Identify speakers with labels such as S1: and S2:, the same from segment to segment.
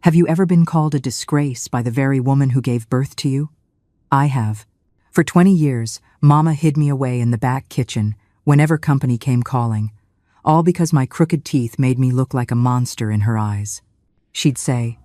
S1: Have you ever been called a disgrace by the very woman who gave birth to you? I have. For 20 years, Mama hid me away in the back kitchen whenever company came calling, all because my crooked teeth made me look like a monster in her eyes. She'd say,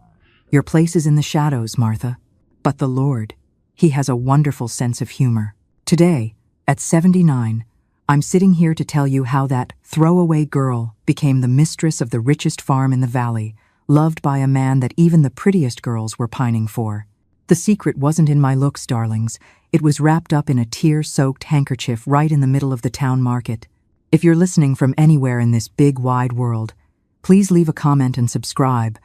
S1: "Your place is in the shadows, Martha." But the Lord, He has a wonderful sense of humor. Today, at 79, I'm sitting here to tell you how that throwaway girl became the mistress of the richest farm in the valley, loved by a man that even the prettiest girls were pining for. The secret wasn't in my looks, darlings. It was wrapped up in a tear-soaked handkerchief right in the middle of the town market. If you're listening from anywhere in this big, wide world, please leave a comment and subscribe,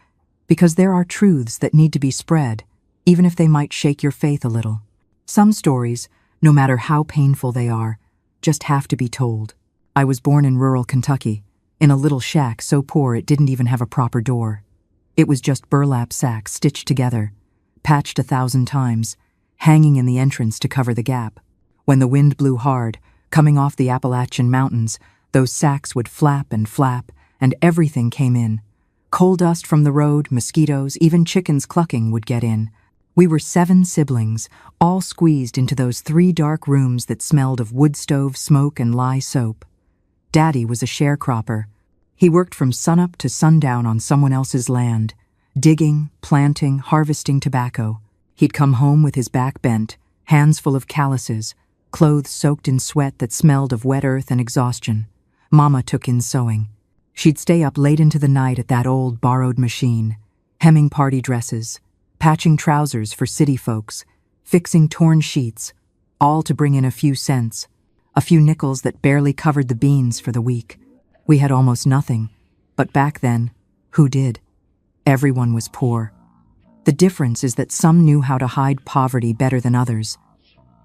S1: because there are truths that need to be spread, even if they might shake your faith a little. Some stories, no matter how painful they are, just have to be told. I was born in rural Kentucky, in a little shack so poor it didn't even have a proper door. It was just burlap sacks stitched together, patched 1,000 times, hanging in the entrance to cover the gap. When the wind blew hard, coming off the Appalachian Mountains, those sacks would flap, and everything came in. Coal dust from the road, mosquitoes, even chickens clucking would get in. We were 7 siblings, all squeezed into those 3 dark rooms that smelled of wood stove smoke and lye soap. Daddy was a sharecropper. He worked from sunup to sundown on someone else's land, digging, planting, harvesting tobacco. He'd come home with his back bent, hands full of calluses, clothes soaked in sweat that smelled of wet earth and exhaustion. Mama took in sewing. She'd stay up late into the night at that old borrowed machine, hemming party dresses, patching trousers for city folks, fixing torn sheets, all to bring in a few cents, a few nickels that barely covered the beans for the week. We had almost nothing, but back then, who did? Everyone was poor. The difference is that some knew how to hide poverty better than others.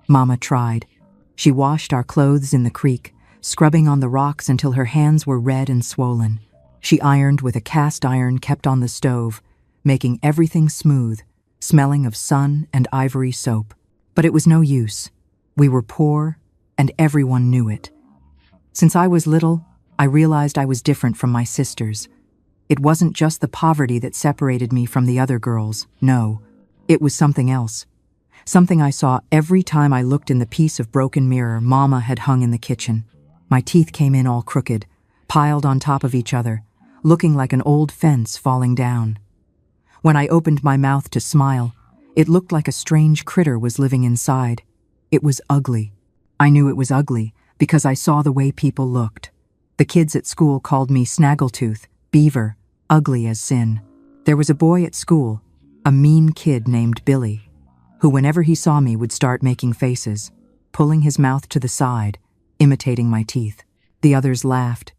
S1: Mama tried. She washed our clothes in the creek, scrubbing on the rocks until her hands were red and swollen. She ironed with a cast iron kept on the stove, making everything smooth, smelling of sun and ivory soap. But it was no use. We were poor, and everyone knew it. Since I was little, I realized I was different from my sisters. It wasn't just the poverty that separated me from the other girls, no. It was something else. Something I saw every time I looked in the piece of broken mirror Mama had hung in the kitchen. My teeth came in all crooked, piled on top of each other, looking like an old fence falling down. When I opened my mouth to smile, it looked like a strange critter was living inside. It was ugly. I knew it was ugly because I saw the way people looked. The kids at school called me Snaggletooth, Beaver, ugly as sin. There was a boy at school, a mean kid named Billy, who whenever he saw me would start making faces, pulling his mouth to the side, imitating my teeth. The others laughed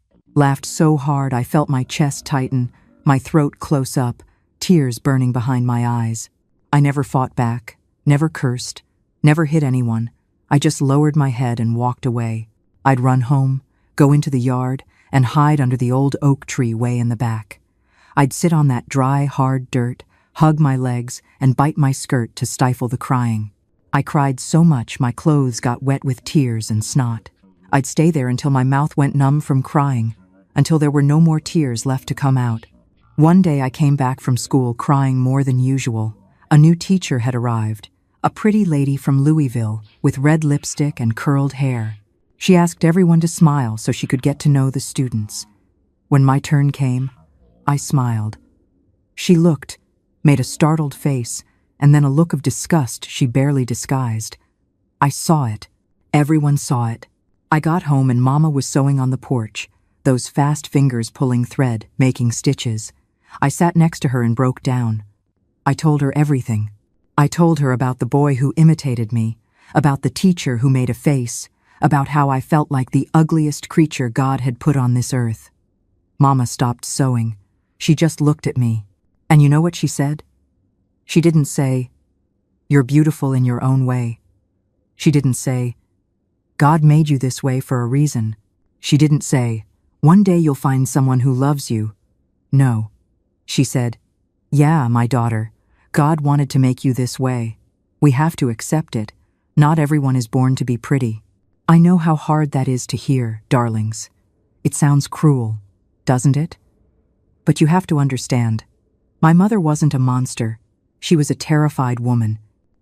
S1: so hard I felt my chest tighten, my throat close up, tears burning behind my eyes. I never fought back, never cursed, never hit anyone. I just lowered my head and walked away. I'd run home, go into the yard, and hide under the old oak tree way in the back. I'd sit on that dry, hard dirt, hug my legs, and bite my skirt to stifle the crying. I cried so much my clothes got wet with tears and snot. I'd stay there until my mouth went numb from crying, until there were no more tears left to come out. One day I came back from school crying more than usual. A new teacher had arrived, a pretty lady from Louisville with red lipstick and curled hair. She asked everyone to smile so she could get to know the students. When my turn came, I smiled. She looked, made a startled face, and then a look of disgust she barely disguised. I saw it. Everyone saw it. I got home and Mama was sewing on the porch, those fast fingers pulling thread, making stitches. I sat next to her and broke down. I told her everything. I told her about the boy who imitated me, about the teacher who made a face, about how I felt like the ugliest creature God had put on this earth. Mama stopped sewing. She just looked at me. And you know what she said? She didn't say, "You're beautiful in your own way." She didn't say, "God made you this way for a reason." She didn't say, "One day you'll find someone who loves you." No. She said, "Yeah, my daughter, God wanted to make you this way. We have to accept it. Not everyone is born to be pretty." I know how hard that is to hear, darlings. It sounds cruel, doesn't it? But you have to understand, My mother wasn't a monster. She was a terrified woman.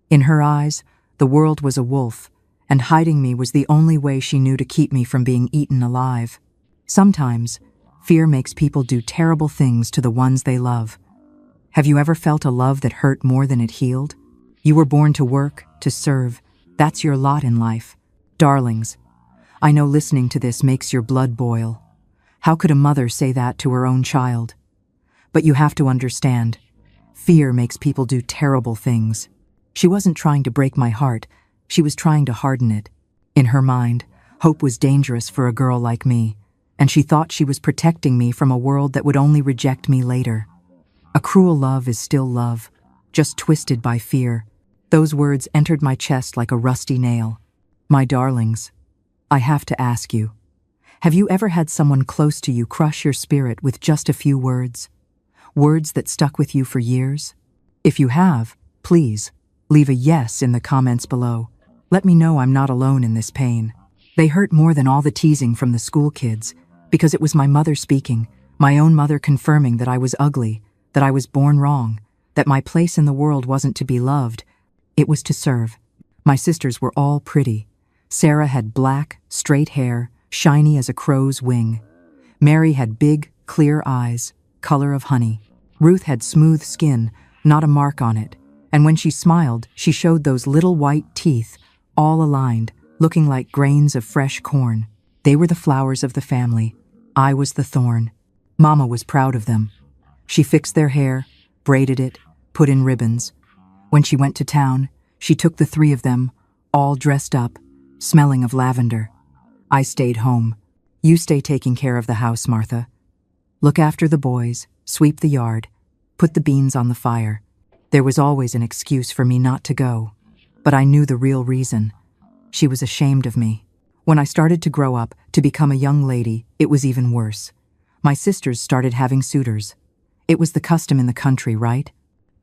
S1: In her eyes, the world was a wolf, and hiding me was the only way she knew to keep me from being eaten alive. Sometimes, fear makes people do terrible things to the ones they love. Have you ever felt a love that hurt more than it healed? You were born to work, to serve. That's your lot in life. Darlings, I know listening to this makes your blood boil. How could a mother say that to her own child? But you have to understand, fear makes people do terrible things. She wasn't trying to break my heart, she was trying to harden it. In her mind, hope was dangerous for a girl like me, and she thought she was protecting me from a world that would only reject me later. A cruel love is still love, just twisted by fear. Those words entered my chest like a rusty nail. My darlings, I have to ask you, have you ever had someone close to you crush your spirit with just a few words? Words that stuck with you for years? If you have, please, leave a yes in the comments below. Let me know I'm not alone in this pain. They hurt more than all the teasing from the school kids, because it was my mother speaking, my own mother confirming that I was ugly, that I was born wrong, that my place in the world wasn't to be loved. It was to serve. My sisters were all pretty. Sarah had black, straight hair, shiny as a crow's wing. Mary had big, clear eyes, color of honey. Ruth had smooth skin, not a mark on it, and when she smiled, she showed those little white teeth, all aligned, looking like grains of fresh corn. They were the flowers of the family. I was the thorn. Mama was proud of them. She fixed their hair, braided it, put in ribbons. When she went to town, she took the three of them, all dressed up, smelling of lavender. I stayed home. You stay taking care of the house, Martha. Look after the boys, sweep the yard, put the beans on the fire. There was always an excuse for me not to go, but I knew the real reason. She was ashamed of me. When I started to grow up, to become a young lady, it was even worse. My sisters started having suitors. It was the custom in the country, right?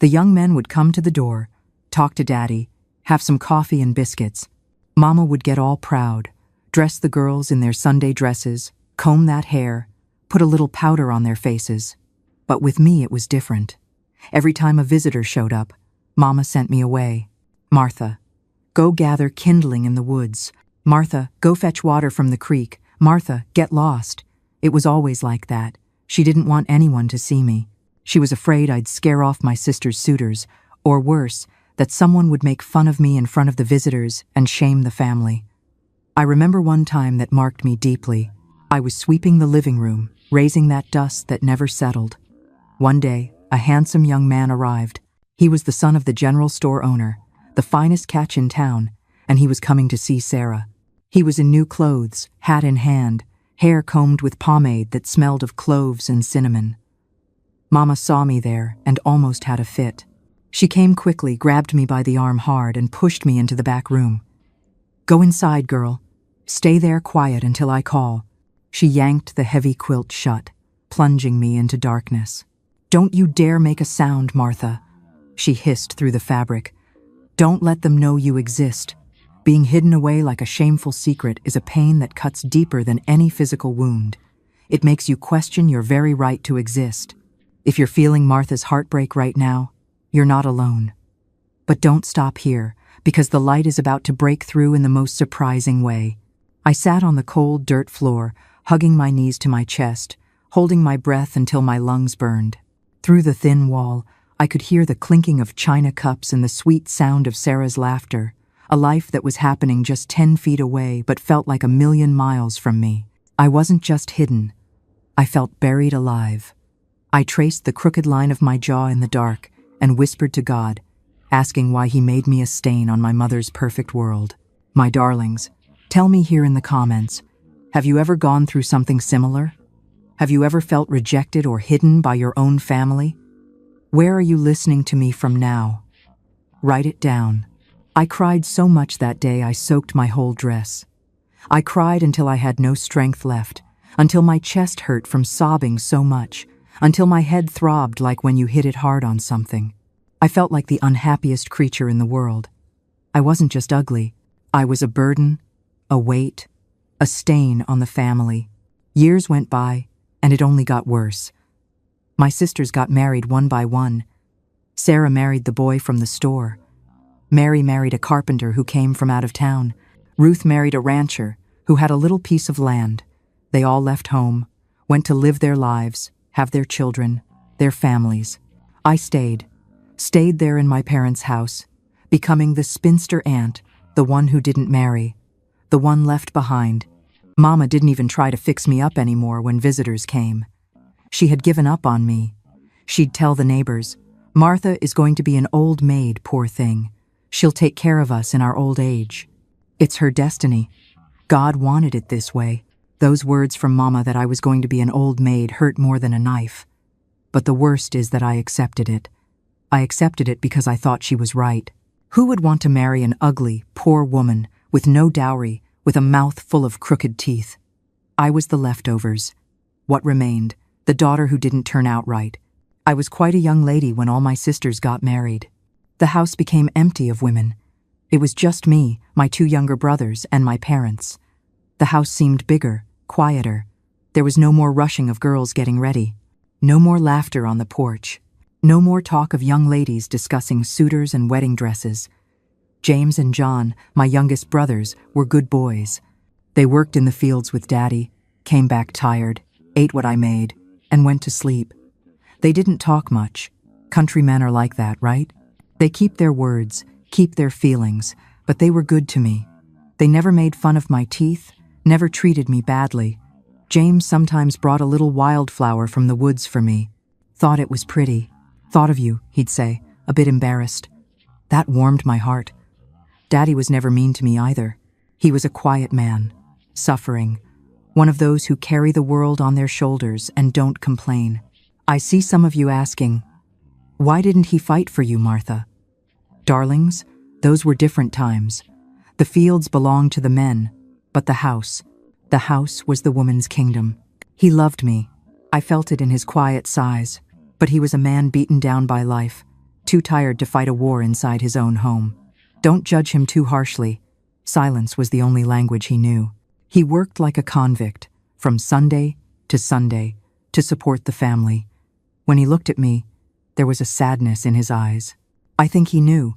S1: The young men would come to the door, talk to Daddy, have some coffee and biscuits. Mama would get all proud, dress the girls in their Sunday dresses, comb that hair, put a little powder on their faces. But with me it was different. Every time a visitor showed up, Mama sent me away. Martha, go gather kindling in the woods. Martha, go fetch water from the creek. Martha, get lost. It was always like that. She didn't want anyone to see me. She was afraid I'd scare off my sister's suitors, or worse, that someone would make fun of me in front of the visitors and shame the family. I remember one time that marked me deeply. I was sweeping the living room, raising that dust that never settled. One day, a handsome young man arrived. He was the son of the general store owner, the finest catch in town, and he was coming to see Sarah. He was in new clothes, hat in hand, hair combed with pomade that smelled of cloves and cinnamon. Mama saw me there and almost had a fit. She came quickly, grabbed me by the arm hard, and pushed me into the back room. Go inside, girl. Stay there quiet until I call. She yanked the heavy quilt shut, plunging me into darkness. Don't you dare make a sound, Martha, she hissed through the fabric. Don't let them know you exist. Being hidden away like a shameful secret is a pain that cuts deeper than any physical wound. It makes you question your very right to exist. If you're feeling Martha's heartbreak right now, you're not alone. But don't stop here, because the light is about to break through in the most surprising way. I sat on the cold dirt floor, hugging my knees to my chest, holding my breath until my lungs burned. Through the thin wall, I could hear the clinking of china cups and the sweet sound of Sarah's laughter, a life that was happening just 10 feet away but felt like a million miles from me. I wasn't just hidden. I felt buried alive. I traced the crooked line of my jaw in the dark and whispered to God, asking why he made me a stain on my mother's perfect world. My darlings, tell me here in the comments, have you ever gone through something similar? Have you ever felt rejected or hidden by your own family? Where are you listening to me from now? Write it down. I cried so much that day I soaked my whole dress. I cried until I had no strength left, until my chest hurt from sobbing so much, until my head throbbed like when you hit it hard on something. I felt like the unhappiest creature in the world. I wasn't just ugly. I was a burden, a weight, a stain on the family. Years went by, and it only got worse. My sisters got married one by one. Sarah married the boy from the store. Mary married a carpenter who came from out of town. Ruth married a rancher who had a little piece of land. They all left home, went to live their lives, have their children, their families. I stayed there in my parents' house, becoming the spinster aunt, the one who didn't marry, the one left behind. Mama didn't even try to fix me up anymore when visitors came. She had given up on me. She'd tell the neighbors, "Martha is going to be an old maid, poor thing. She'll take care of us in our old age. It's her destiny. God wanted it this way." Those words from Mama that I was going to be an old maid hurt more than a knife. But the worst is that I accepted it. I accepted it because I thought she was right. Who would want to marry an ugly, poor woman with no dowry, with a mouth full of crooked teeth? I was the leftovers. What remained? The daughter who didn't turn out right. I was quite a young lady when all my sisters got married. The house became empty of women. It was just me, my two younger brothers, and my parents. The house seemed bigger, quieter. There was no more rushing of girls getting ready. No more laughter on the porch. No more talk of young ladies discussing suitors and wedding dresses. James and John, my youngest brothers, were good boys. They worked in the fields with Daddy, came back tired, ate what I made, and went to sleep. They didn't talk much. Countrymen are like that, right? They keep their words, keep their feelings, but they were good to me. They never made fun of my teeth, never treated me badly. James sometimes brought a little wildflower from the woods for me. Thought it was pretty. "Thought of you," he'd say, a bit embarrassed. That warmed my heart. Daddy was never mean to me either. He was a quiet man, suffering, one of those who carry the world on their shoulders and don't complain. I see some of you asking, "Why didn't he fight for you, Martha?" Darlings, those were different times. The fields belonged to the men, but the house was the woman's kingdom. He loved me. I felt it in his quiet sighs, but he was a man beaten down by life, too tired to fight a war inside his own home. Don't judge him too harshly. Silence was the only language he knew. He worked like a convict, from Sunday to support the family. When he looked at me, there was a sadness in his eyes. I think he knew.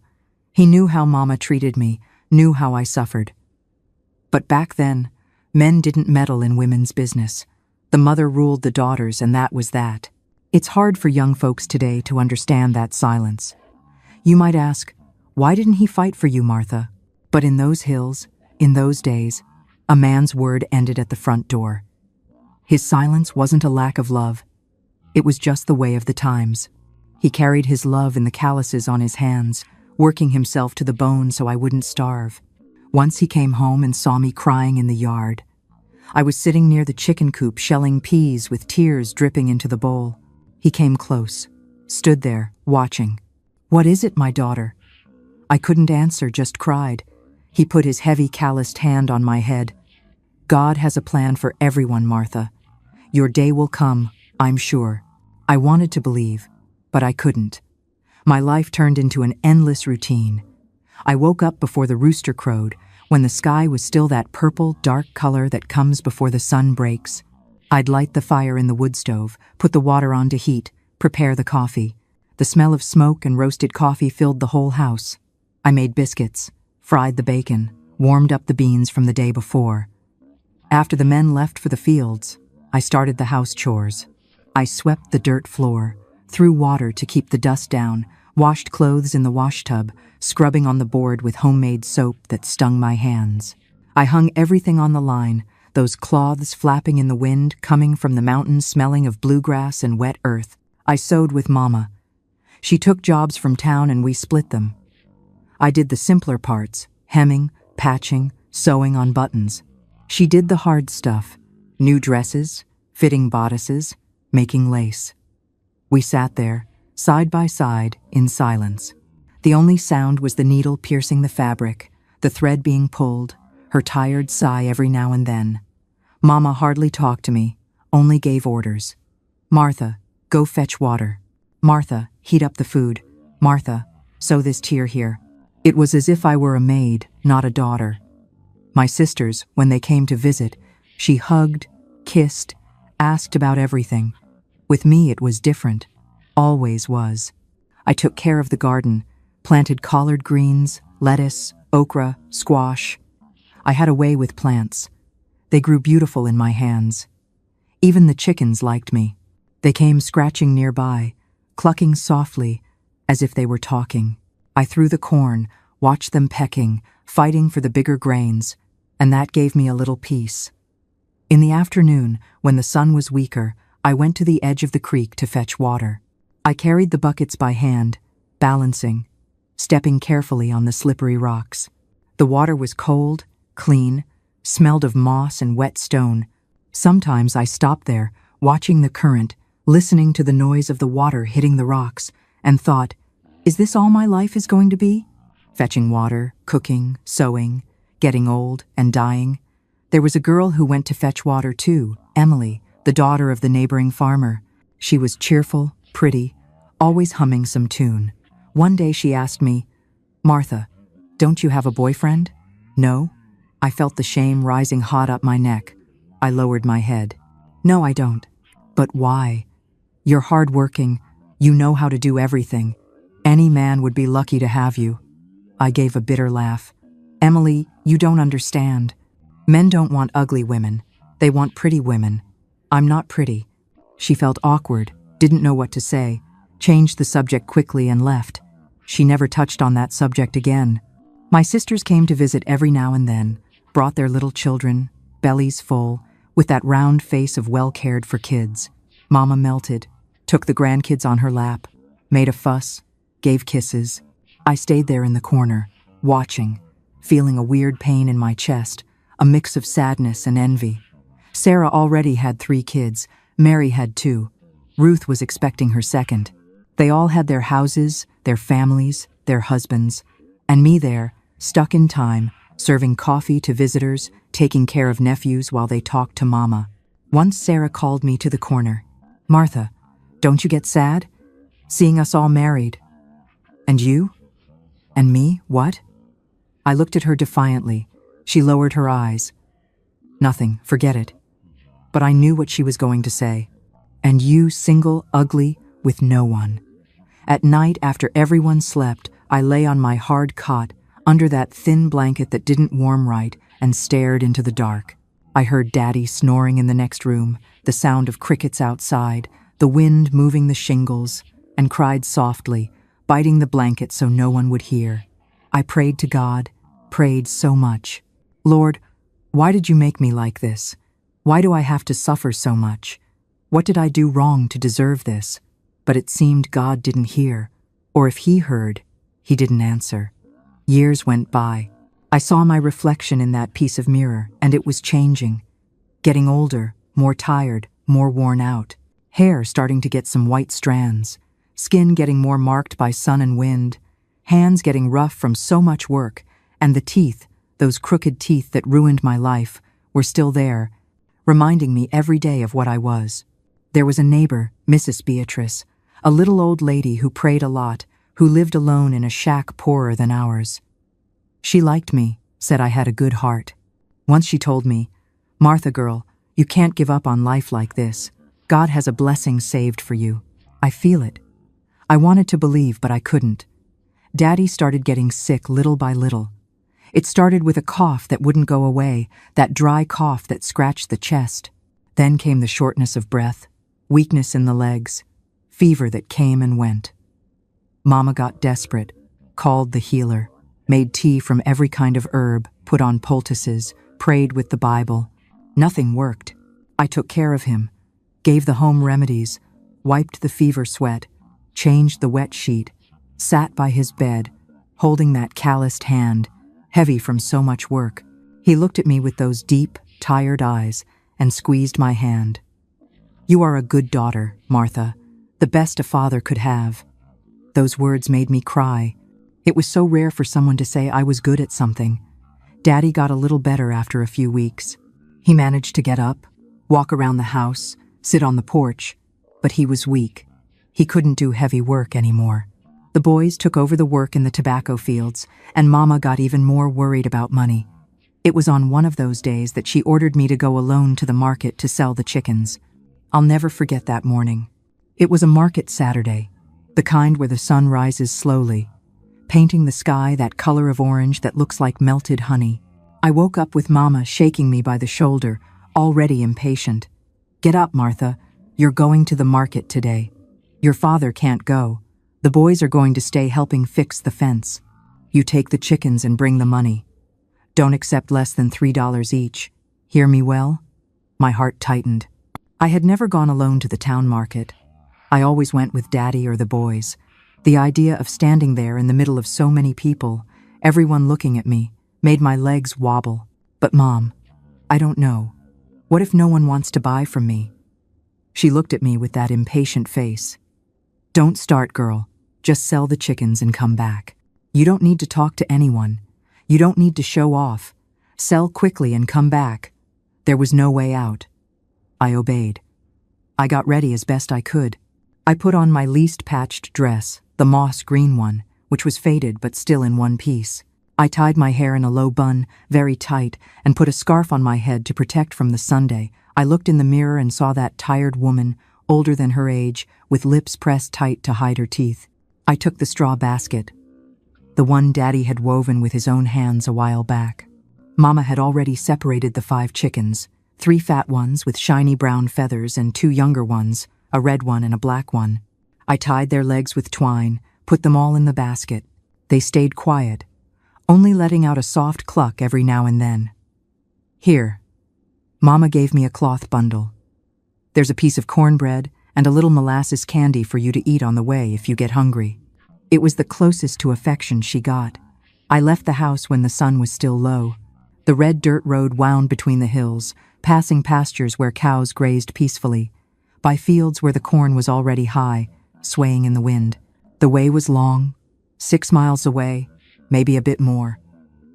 S1: He knew how Mama treated me, knew how I suffered. But back then, men didn't meddle in women's business. The mother ruled the daughters, and that was that. It's hard for young folks today to understand that silence. You might ask, why didn't he fight for you, Martha? But in those hills, in those days, a man's word ended at the front door. His silence wasn't a lack of love. It was just the way of the times. He carried his love in the calluses on his hands, working himself to the bone so I wouldn't starve. Once he came home and saw me crying in the yard. I was sitting near the chicken coop shelling peas with tears dripping into the bowl. He came close, stood there, watching. "What is it, my daughter?" I couldn't answer, just cried. He put his heavy, calloused hand on my head. "God has a plan for everyone, Martha. Your day will come, I'm sure." I wanted to believe, but I couldn't. My life turned into an endless routine. I woke up before the rooster crowed, when the sky was still that purple, dark color that comes before the sun breaks. I'd light the fire in the wood stove, put the water on to heat, prepare the coffee. The smell of smoke and roasted coffee filled the whole house. I made biscuits, fried the bacon, warmed up the beans from the day before. After the men left for the fields, I started the house chores. I swept the dirt floor, threw water to keep the dust down, washed clothes in the washtub, scrubbing on the board with homemade soap that stung my hands. I hung everything on the line, those cloths flapping in the wind, coming from the mountains smelling of bluegrass and wet earth. I sewed with Mama. She took jobs from town and we split them. I did the simpler parts, hemming, patching, sewing on buttons. She did the hard stuff, new dresses, fitting bodices, making lace. We sat there, side by side, in silence. The only sound was the needle piercing the fabric, the thread being pulled, her tired sigh every now and then. Mama hardly talked to me, only gave orders. "Martha, go fetch water. Martha, heat up the food. Martha, sew this tier here." It was as if I were a maid, not a daughter. My sisters, when they came to visit, she hugged, kissed, asked about everything. With me, it was different. Always was. I took care of the garden, planted collard greens, lettuce, okra, squash. I had a way with plants. They grew beautiful in my hands. Even the chickens liked me. They came scratching nearby, clucking softly, as if they were talking. I threw the corn, watched them pecking, fighting for the bigger grains, and that gave me a little peace. In the afternoon, when the sun was weaker, I went to the edge of the creek to fetch water. I carried the buckets by hand, balancing, stepping carefully on the slippery rocks. The water was cold, clean, smelled of moss and wet stone. Sometimes I stopped there, watching the current, listening to the noise of the water hitting the rocks, and thought, is this all my life is going to be? Fetching water, cooking, sewing, getting old and dying. There was a girl who went to fetch water too, Emily, the daughter of the neighboring farmer. She was cheerful, pretty, always humming some tune. One day she asked me, "Martha, don't you have a boyfriend?" "No." I felt the shame rising hot up my neck. I lowered my head. "No, I don't." "But why? You're hardworking. You know how to do everything. Any man would be lucky to have you." I gave a bitter laugh. "Emily, you don't understand. Men don't want ugly women. They want pretty women. I'm not pretty." She felt awkward, didn't know what to say, changed the subject quickly and left. She never touched on that subject again. My sisters came to visit every now and then, brought their little children, bellies full, with that round face of well-cared-for kids. Mama melted, took the grandkids on her lap, made a fuss, gave kisses. I stayed there in the corner, watching, feeling a weird pain in my chest, a mix of sadness and envy. Sarah already had 3 kids, Mary had 2. Ruth was expecting her second. They all had their houses, their families, their husbands, and me there, stuck in time, serving coffee to visitors, taking care of nephews while they talked to Mama. Once Sarah called me to the corner. "Martha, don't you get sad? Seeing us all married." "And you?" "And me, what?" I looked at her defiantly. She lowered her eyes. "Nothing, forget it." But I knew what she was going to say. "And you, single, ugly, with no one." At night, after everyone slept, I lay on my hard cot, under that thin blanket that didn't warm right, and stared into the dark. I heard Daddy snoring in the next room, the sound of crickets outside, the wind moving the shingles, and cried softly, biting the blanket so no one would hear. I prayed to God, prayed so much. "Lord, why did you make me like this? Why do I have to suffer so much? What did I do wrong to deserve this?" But it seemed God didn't hear, or if he heard, he didn't answer. Years went by. I saw my reflection in that piece of mirror, and it was changing. Getting older, more tired, more worn out. Hair starting to get some white strands. Skin getting more marked by sun and wind. Hands getting rough from so much work. And the teeth, those crooked teeth that ruined my life, were still there, reminding me every day of what I was. There was a neighbor, Mrs. Beatrice, a little old lady who prayed a lot, who lived alone in a shack poorer than ours. She liked me, said I had a good heart. Once she told me, "Martha girl, you can't give up on life like this. God has a blessing saved for you. I feel it." I wanted to believe, but I couldn't. Daddy started getting sick little by little. It started with a cough that wouldn't go away, that dry cough that scratched the chest. Then came the shortness of breath, weakness in the legs, fever that came and went. Mama got desperate, called the healer, made tea from every kind of herb, put on poultices, prayed with the Bible. Nothing worked. I took care of him, gave the home remedies, wiped the fever sweat, changed the wet sheet, sat by his bed, holding that calloused hand, heavy from so much work. He looked at me with those deep, tired eyes and squeezed my hand. "You are a good daughter, Martha, the best a father could have." Those words made me cry. It was so rare for someone to say I was good at something. Daddy got a little better after a few weeks. He managed to get up, walk around the house, sit on the porch, but he was weak. He couldn't do heavy work anymore. The boys took over the work in the tobacco fields, and Mama got even more worried about money. It was on one of those days that she ordered me to go alone to the market to sell the chickens. I'll never forget that morning. It was a market Saturday, the kind where the sun rises slowly, painting the sky that color of orange that looks like melted honey. I woke up with Mama shaking me by the shoulder, already impatient. "Get up, Martha. You're going to the market today. Your father can't go. The boys are going to stay helping fix the fence. You take the chickens and bring the money. Don't accept less than $3 each. Hear me well?" My heart tightened. I had never gone alone to the town market. I always went with Daddy or the boys. The idea of standing there in the middle of so many people, everyone looking at me, made my legs wobble. "But Mom, I don't know. What if no one wants to buy from me?" She looked at me with that impatient face. "Don't start, girl. Just sell the chickens and come back. You don't need to talk to anyone. You don't need to show off. Sell quickly and come back." There was no way out. I obeyed. I got ready as best I could. I put on my least patched dress, the moss green one, which was faded but still in one piece. I tied my hair in a low bun, very tight, and put a scarf on my head to protect from the Sunday. I looked in the mirror and saw that tired woman, older than her age, with lips pressed tight to hide her teeth. I took the straw basket, the one Daddy had woven with his own hands a while back. Mama had already separated the 5 chickens, 3 fat ones with shiny brown feathers and 2 younger ones, a red one and a black one. I tied their legs with twine, put them all in the basket. They stayed quiet, only letting out a soft cluck every now and then. "Here." Mama gave me a cloth bundle. "There's a piece of cornbread and a little molasses candy for you to eat on the way if you get hungry." It was the closest to affection she got. I left the house when the sun was still low. The red dirt road wound between the hills, passing pastures where cows grazed peacefully, by fields where the corn was already high, swaying in the wind. The way was long, 6 miles away, maybe a bit more.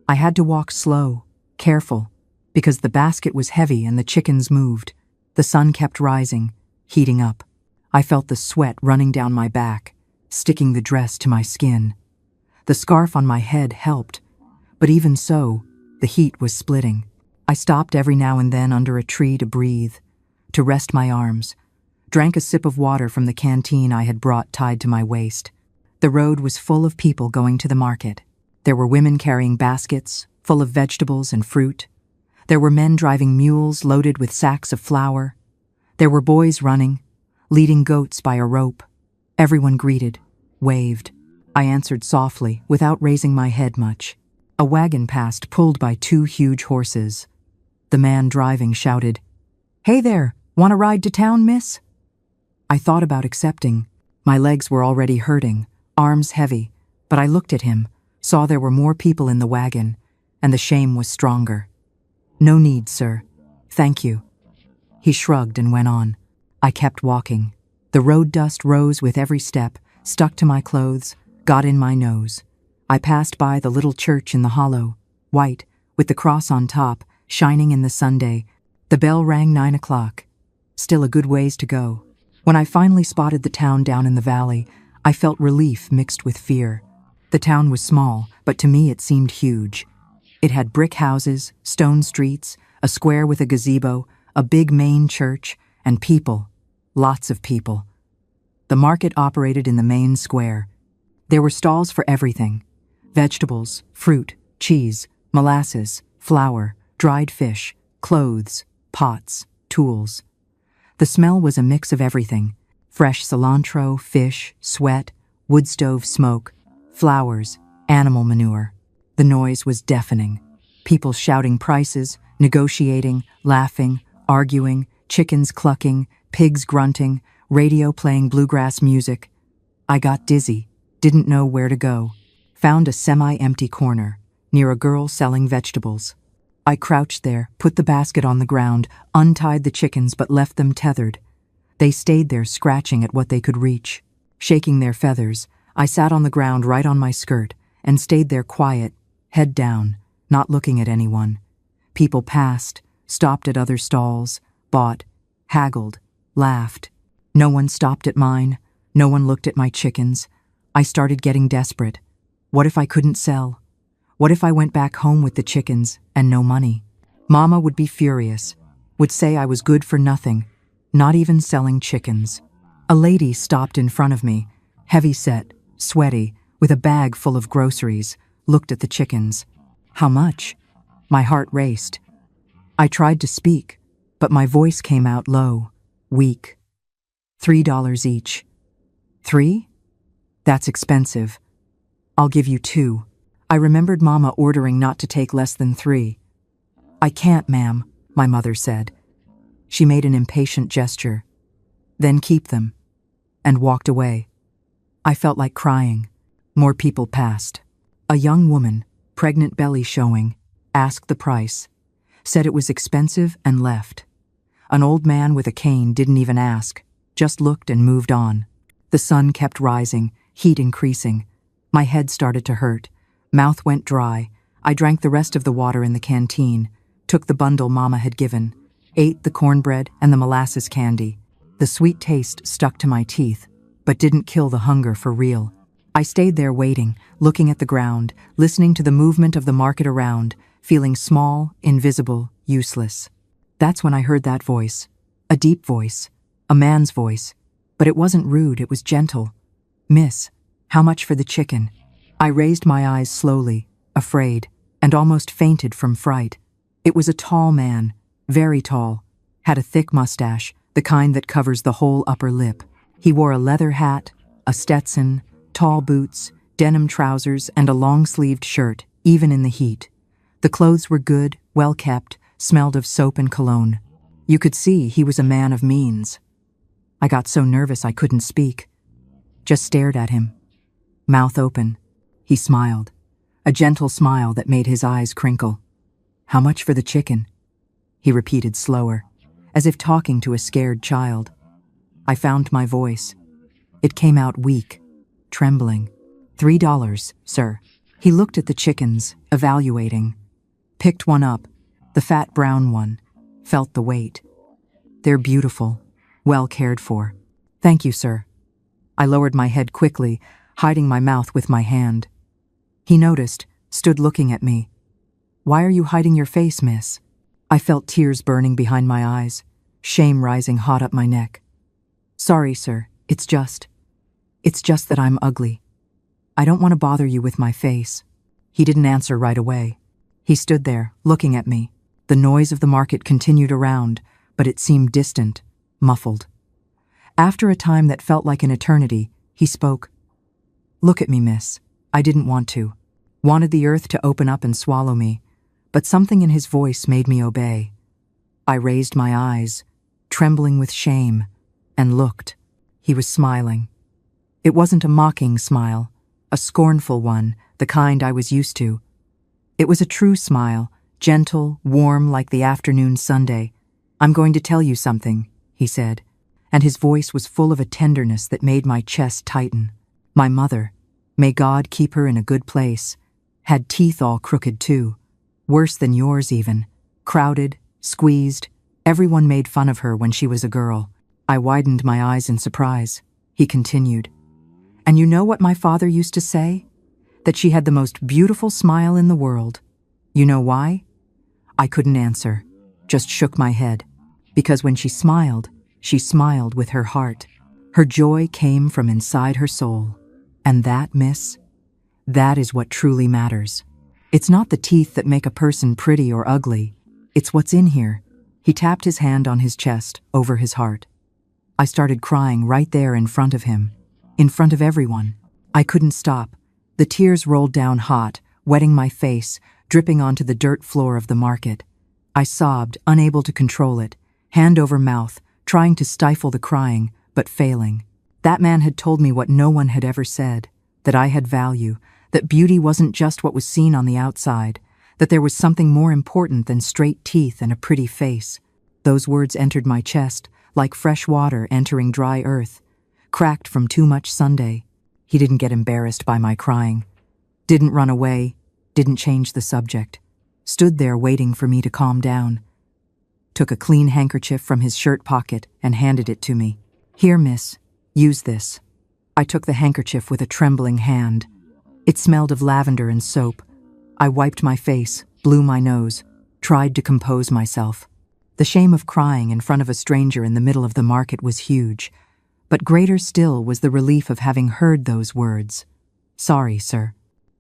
S1: I had to walk slow, careful, because the basket was heavy and the chickens moved. The sun kept rising, heating up. I felt the sweat running down my back, sticking the dress to my skin. The scarf on my head helped, but even so, the heat was splitting. I stopped every now and then under a tree to breathe, to rest my arms, drank a sip of water from the canteen I had brought tied to my waist. The road was full of people going to the market. There were women carrying baskets, full of vegetables and fruit. There were men driving mules loaded with sacks of flour. There were boys running, leading goats by a rope. Everyone greeted, waved. I answered softly, without raising my head much. A wagon passed, pulled by 2 huge horses. The man driving shouted, "Hey there, want a ride to town, miss?" I thought about accepting. My legs were already hurting, arms heavy, but I looked at him, saw there were more people in the wagon, and the shame was stronger. "No need, sir. Thank you." He shrugged and went on. I kept walking. The road dust rose with every step, stuck to my clothes, got in my nose. I passed by the little church in the hollow, white, with the cross on top, shining in the Sunday. The bell rang 9 o'clock. Still a good ways to go. When I finally spotted the town down in the valley, I felt relief mixed with fear. The town was small, but to me it seemed huge. It had brick houses, stone streets, a square with a gazebo, a big main church, and people. Lots of people. The market operated in the main square. There were stalls for everything. Vegetables, fruit, cheese, molasses, flour, dried fish, clothes, pots, tools. The smell was a mix of everything. Fresh cilantro, fish, sweat, wood stove smoke, flowers, animal manure. The noise was deafening. People shouting prices, negotiating, laughing, arguing, chickens clucking, pigs grunting, radio playing bluegrass music. I got dizzy, didn't know where to go. Found a semi-empty corner, near a girl selling vegetables. I crouched there, put the basket on the ground, untied the chickens but left them tethered. They stayed there scratching at what they could reach. Shaking their feathers, I sat on the ground right on my skirt and stayed there quiet, head down, not looking at anyone. People passed, stopped at other stalls, bought, haggled, laughed. No one stopped at mine. No one looked at my chickens. I started getting desperate. What if I couldn't sell? What if I went back home with the chickens and no money? Mama would be furious, would say I was good for nothing, not even selling chickens. A lady stopped in front of me, heavy-set, sweaty, with a bag full of groceries, looked at the chickens. How much? My heart raced. I tried to speak, but my voice came out low, weak. $3 each. 3? That's expensive. I'll give you 2. I remembered Mama ordering not to take less than 3. I can't, ma'am, my mother said. She made an impatient gesture. Then keep them, and walked away. I felt like crying. More people passed. A young woman, pregnant belly showing, asked the price, said it was expensive and left. An old man with a cane didn't even ask, just looked and moved on. The sun kept rising, heat increasing. My head started to hurt. Mouth went dry. I drank the rest of the water in the canteen, took the bundle Mama had given, ate the cornbread and the molasses candy. The sweet taste stuck to my teeth, but didn't kill the hunger for real. I stayed there waiting, looking at the ground, listening to the movement of the market around, feeling small, invisible, useless. That's when I heard that voice. A deep voice. A man's voice. But it wasn't rude, it was gentle. Miss, how much for the chicken? I raised my eyes slowly, afraid, and almost fainted from fright. It was a tall man, very tall, had a thick mustache, the kind that covers the whole upper lip. He wore a leather hat, a Stetson, tall boots, denim trousers, and a long-sleeved shirt, even in the heat. The clothes were good, well-kept, smelled of soap and cologne. You could see he was a man of means. I got so nervous I couldn't speak. Just stared at him. Mouth open. He smiled. A gentle smile that made his eyes crinkle. How much for the chicken? He repeated slower, as if talking to a scared child. I found my voice. It came out weak, trembling. $3, sir. He looked at the chickens, evaluating. Picked one up, the fat brown one, felt the weight. They're beautiful, well cared for. Thank you, sir. I lowered my head quickly, hiding my mouth with my hand. He noticed, stood looking at me. Why are you hiding your face, miss? I felt tears burning behind my eyes, shame rising hot up my neck. Sorry, sir, it's just that I'm ugly. I don't want to bother you with my face. He didn't answer right away. He stood there, looking at me. The noise of the market continued around, but it seemed distant, muffled. After a time that felt like an eternity, he spoke. Look at me, miss. I didn't want to. Wanted the earth to open up and swallow me, but something in his voice made me obey. I raised my eyes, trembling with shame, and looked. He was smiling. It wasn't a mocking smile, a scornful one, the kind I was used to. It was a true smile, gentle, warm like the afternoon Sunday. I'm going to tell you something, he said, and his voice was full of a tenderness that made my chest tighten. My mother, may God keep her in a good place, had teeth all crooked too, worse than yours even, crowded, squeezed. Everyone made fun of her when she was a girl. I widened my eyes in surprise. He continued, and you know what my father used to say? That she had the most beautiful smile in the world. You know why? I couldn't answer, just shook my head, because when she smiled with her heart. Her joy came from inside her soul. And that, miss, that is what truly matters. It's not the teeth that make a person pretty or ugly. It's what's in here. He tapped his hand on his chest, over his heart. I started crying right there in front of him, in front of everyone. I couldn't stop. The tears rolled down hot, wetting my face, dripping onto the dirt floor of the market. I sobbed, unable to control it, hand over mouth, trying to stifle the crying, but failing. That man had told me what no one had ever said, that I had value, that beauty wasn't just what was seen on the outside, that there was something more important than straight teeth and a pretty face. Those words entered my chest, like fresh water entering dry earth, cracked from too much Sunday. He didn't get embarrassed by my crying, didn't run away, didn't change the subject, stood there waiting for me to calm down. Took a clean handkerchief from his shirt pocket and handed it to me. Here, miss, use this. I took the handkerchief with a trembling hand. It smelled of lavender and soap. I wiped my face, blew my nose, tried to compose myself. The shame of crying in front of a stranger in the middle of the market was huge, But greater still was the relief of having heard those words. "Sorry, sir."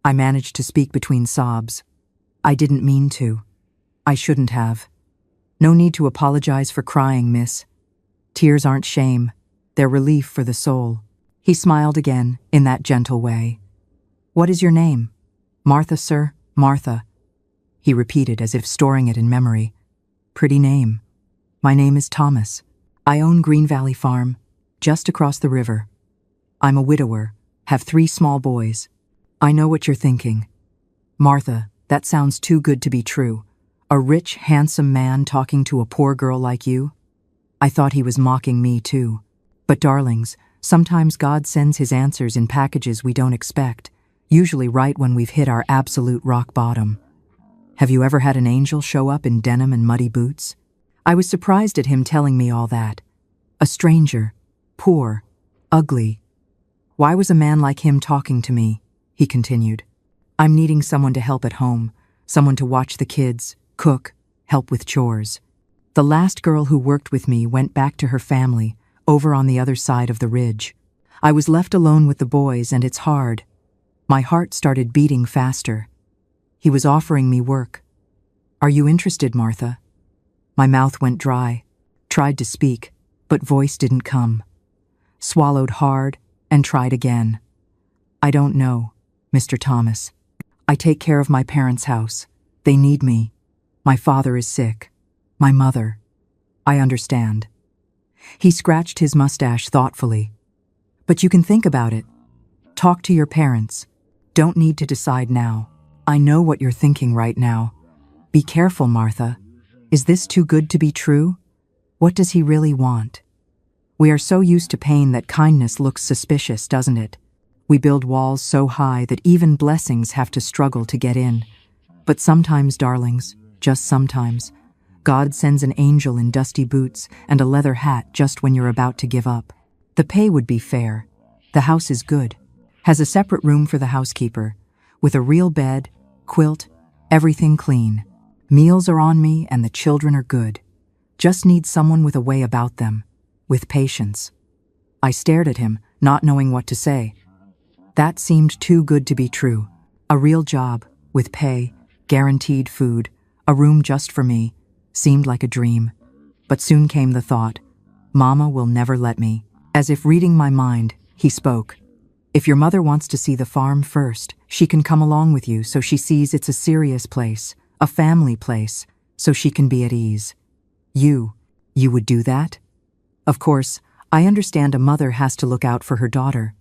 S1: I managed to speak between sobs. "I didn't mean to. I shouldn't have. No need to apologize for crying, miss. Tears aren't shame. They're relief for the soul." He smiled again, in that gentle way. "What is your name?" "Martha, sir, Martha." He repeated as if storing it in memory. "Pretty name. My name is Thomas. I own Green Valley Farm, just across the river. I'm a widower, have 3 small boys. I know what you're thinking. Martha, that sounds too good to be true. A rich, handsome man talking to a poor girl like you?" I thought he was mocking me too. But darlings, sometimes God sends his answers in packages we don't expect, usually right when we've hit our absolute rock bottom. Have you ever had an angel show up in denim and muddy boots? I was surprised at him telling me all that. A stranger, poor, ugly. Why was a man like him talking to me? He continued. I'm needing someone to help at home, someone to watch the kids, cook, help with chores. The last girl who worked with me went back to her family, over on the other side of the ridge. I was left alone with the boys, and it's hard. My heart started beating faster. He was offering me work. Are you interested, Martha? My mouth went dry, tried to speak, but voice didn't come. Swallowed hard and tried again. I don't know, Mr. Thomas. I take care of my parents' house. They need me. My father is sick. My mother. I understand. He scratched his mustache thoughtfully. But you can think about it. Talk to your parents. Don't need to decide now. I know what you're thinking right now. Be careful, Martha. Is this too good to be true? What does he really want? We are so used to pain that kindness looks suspicious, doesn't it? We build walls so high that even blessings have to struggle to get in. But sometimes, darlings, just sometimes, God sends an angel in dusty boots and a leather hat just when you're about to give up. The pay would be fair. The house is good. Has a separate room for the housekeeper, with a real bed, quilt, everything clean. Meals are on me and the children are good. Just need someone with a way about them, with patience. I stared at him, not knowing what to say. That seemed too good to be true. A real job, with pay, guaranteed food, a room just for me, seemed like a dream. But soon came the thought, Mama will never let me. As if reading my mind, he spoke. If your mother wants to see the farm first, she can come along with you so she sees it's a serious place, a family place, so she can be at ease. You would do that? Of course, I understand a mother has to look out for her daughter.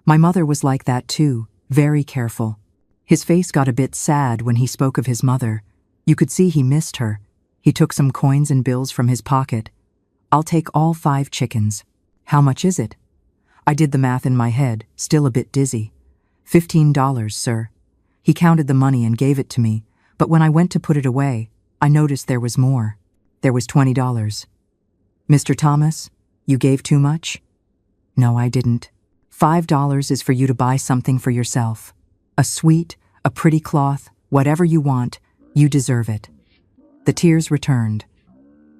S1: My mother was like that too, very careful. His face got a bit sad when he spoke of his mother. You could see he missed her. He took some coins and bills from his pocket. I'll take all 5 chickens. How much is it? I did the math in my head, still a bit dizzy. $15, sir. He counted the money and gave it to me, but when I went to put it away, I noticed there was more. There was $20. Mr. Thomas, you gave too much? No, I didn't. $5 is for you to buy something for yourself. A sweet, a pretty cloth, whatever you want, you deserve it. The tears returned.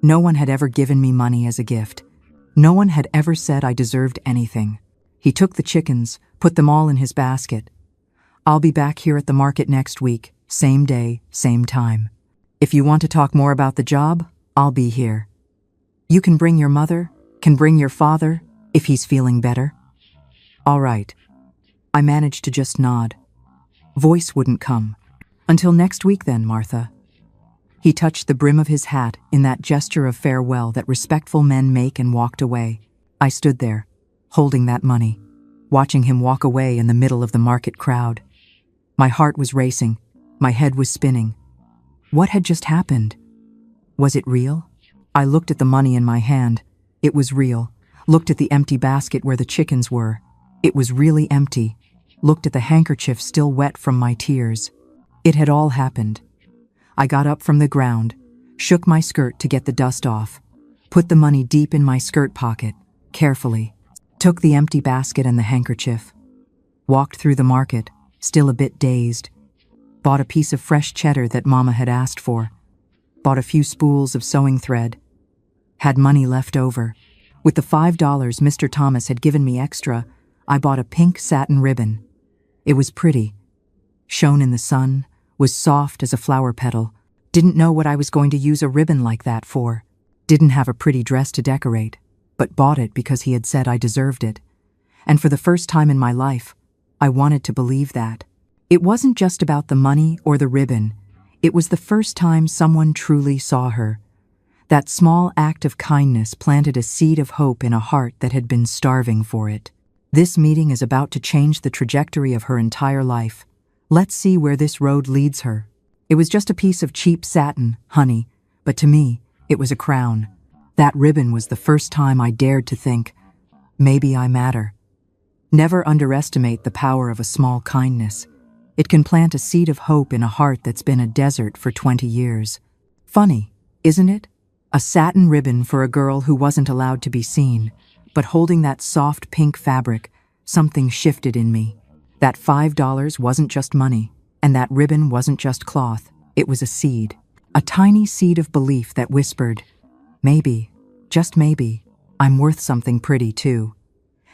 S1: No one had ever given me money as a gift. No one had ever said I deserved anything. He took the chickens, put them all in his basket. I'll be back here at the market next week, same day, same time. If you want to talk more about the job, I'll be here. You can bring your mother, can bring your father, if he's feeling better. All right. I managed to just nod. Voice wouldn't come. Until next week then, Martha. He touched the brim of his hat in that gesture of farewell that respectful men make and walked away. I stood there, holding that money, watching him walk away in the middle of the market crowd. My heart was racing. My head was spinning. What had just happened? Was it real? I looked at the money in my hand. It was real. Looked at the empty basket where the chickens were. It was really empty. Looked at the handkerchief still wet from my tears. It had all happened. I got up from the ground, shook my skirt to get the dust off, put the money deep in my skirt pocket, carefully, took the empty basket and the handkerchief, walked through the market, still a bit dazed, bought a piece of fresh cheddar that Mama had asked for, bought a few spools of sewing thread, had money left over, With the $5 Mr. Thomas had given me extra, I bought a pink satin ribbon. It was pretty. Shone in the sun, was soft as a flower petal. Didn't know what I was going to use a ribbon like that for. Didn't have a pretty dress to decorate, but bought it because he had said I deserved it. And for the first time in my life, I wanted to believe that. It wasn't just about the money or the ribbon. It was the first time someone truly saw her. That small act of kindness planted a seed of hope in a heart that had been starving for it. This meeting is about to change the trajectory of her entire life. Let's see where this road leads her. It was just a piece of cheap satin, honey, but to me, it was a crown. That ribbon was the first time I dared to think, maybe I matter. Never underestimate the power of a small kindness. It can plant a seed of hope in a heart that's been a desert for 20 years. Funny, isn't it? A satin ribbon for a girl who wasn't allowed to be seen, but holding that soft pink fabric, something shifted in me. That $5 wasn't just money, and that ribbon wasn't just cloth. It was a seed. A tiny seed of belief that whispered, maybe, just maybe, I'm worth something pretty too.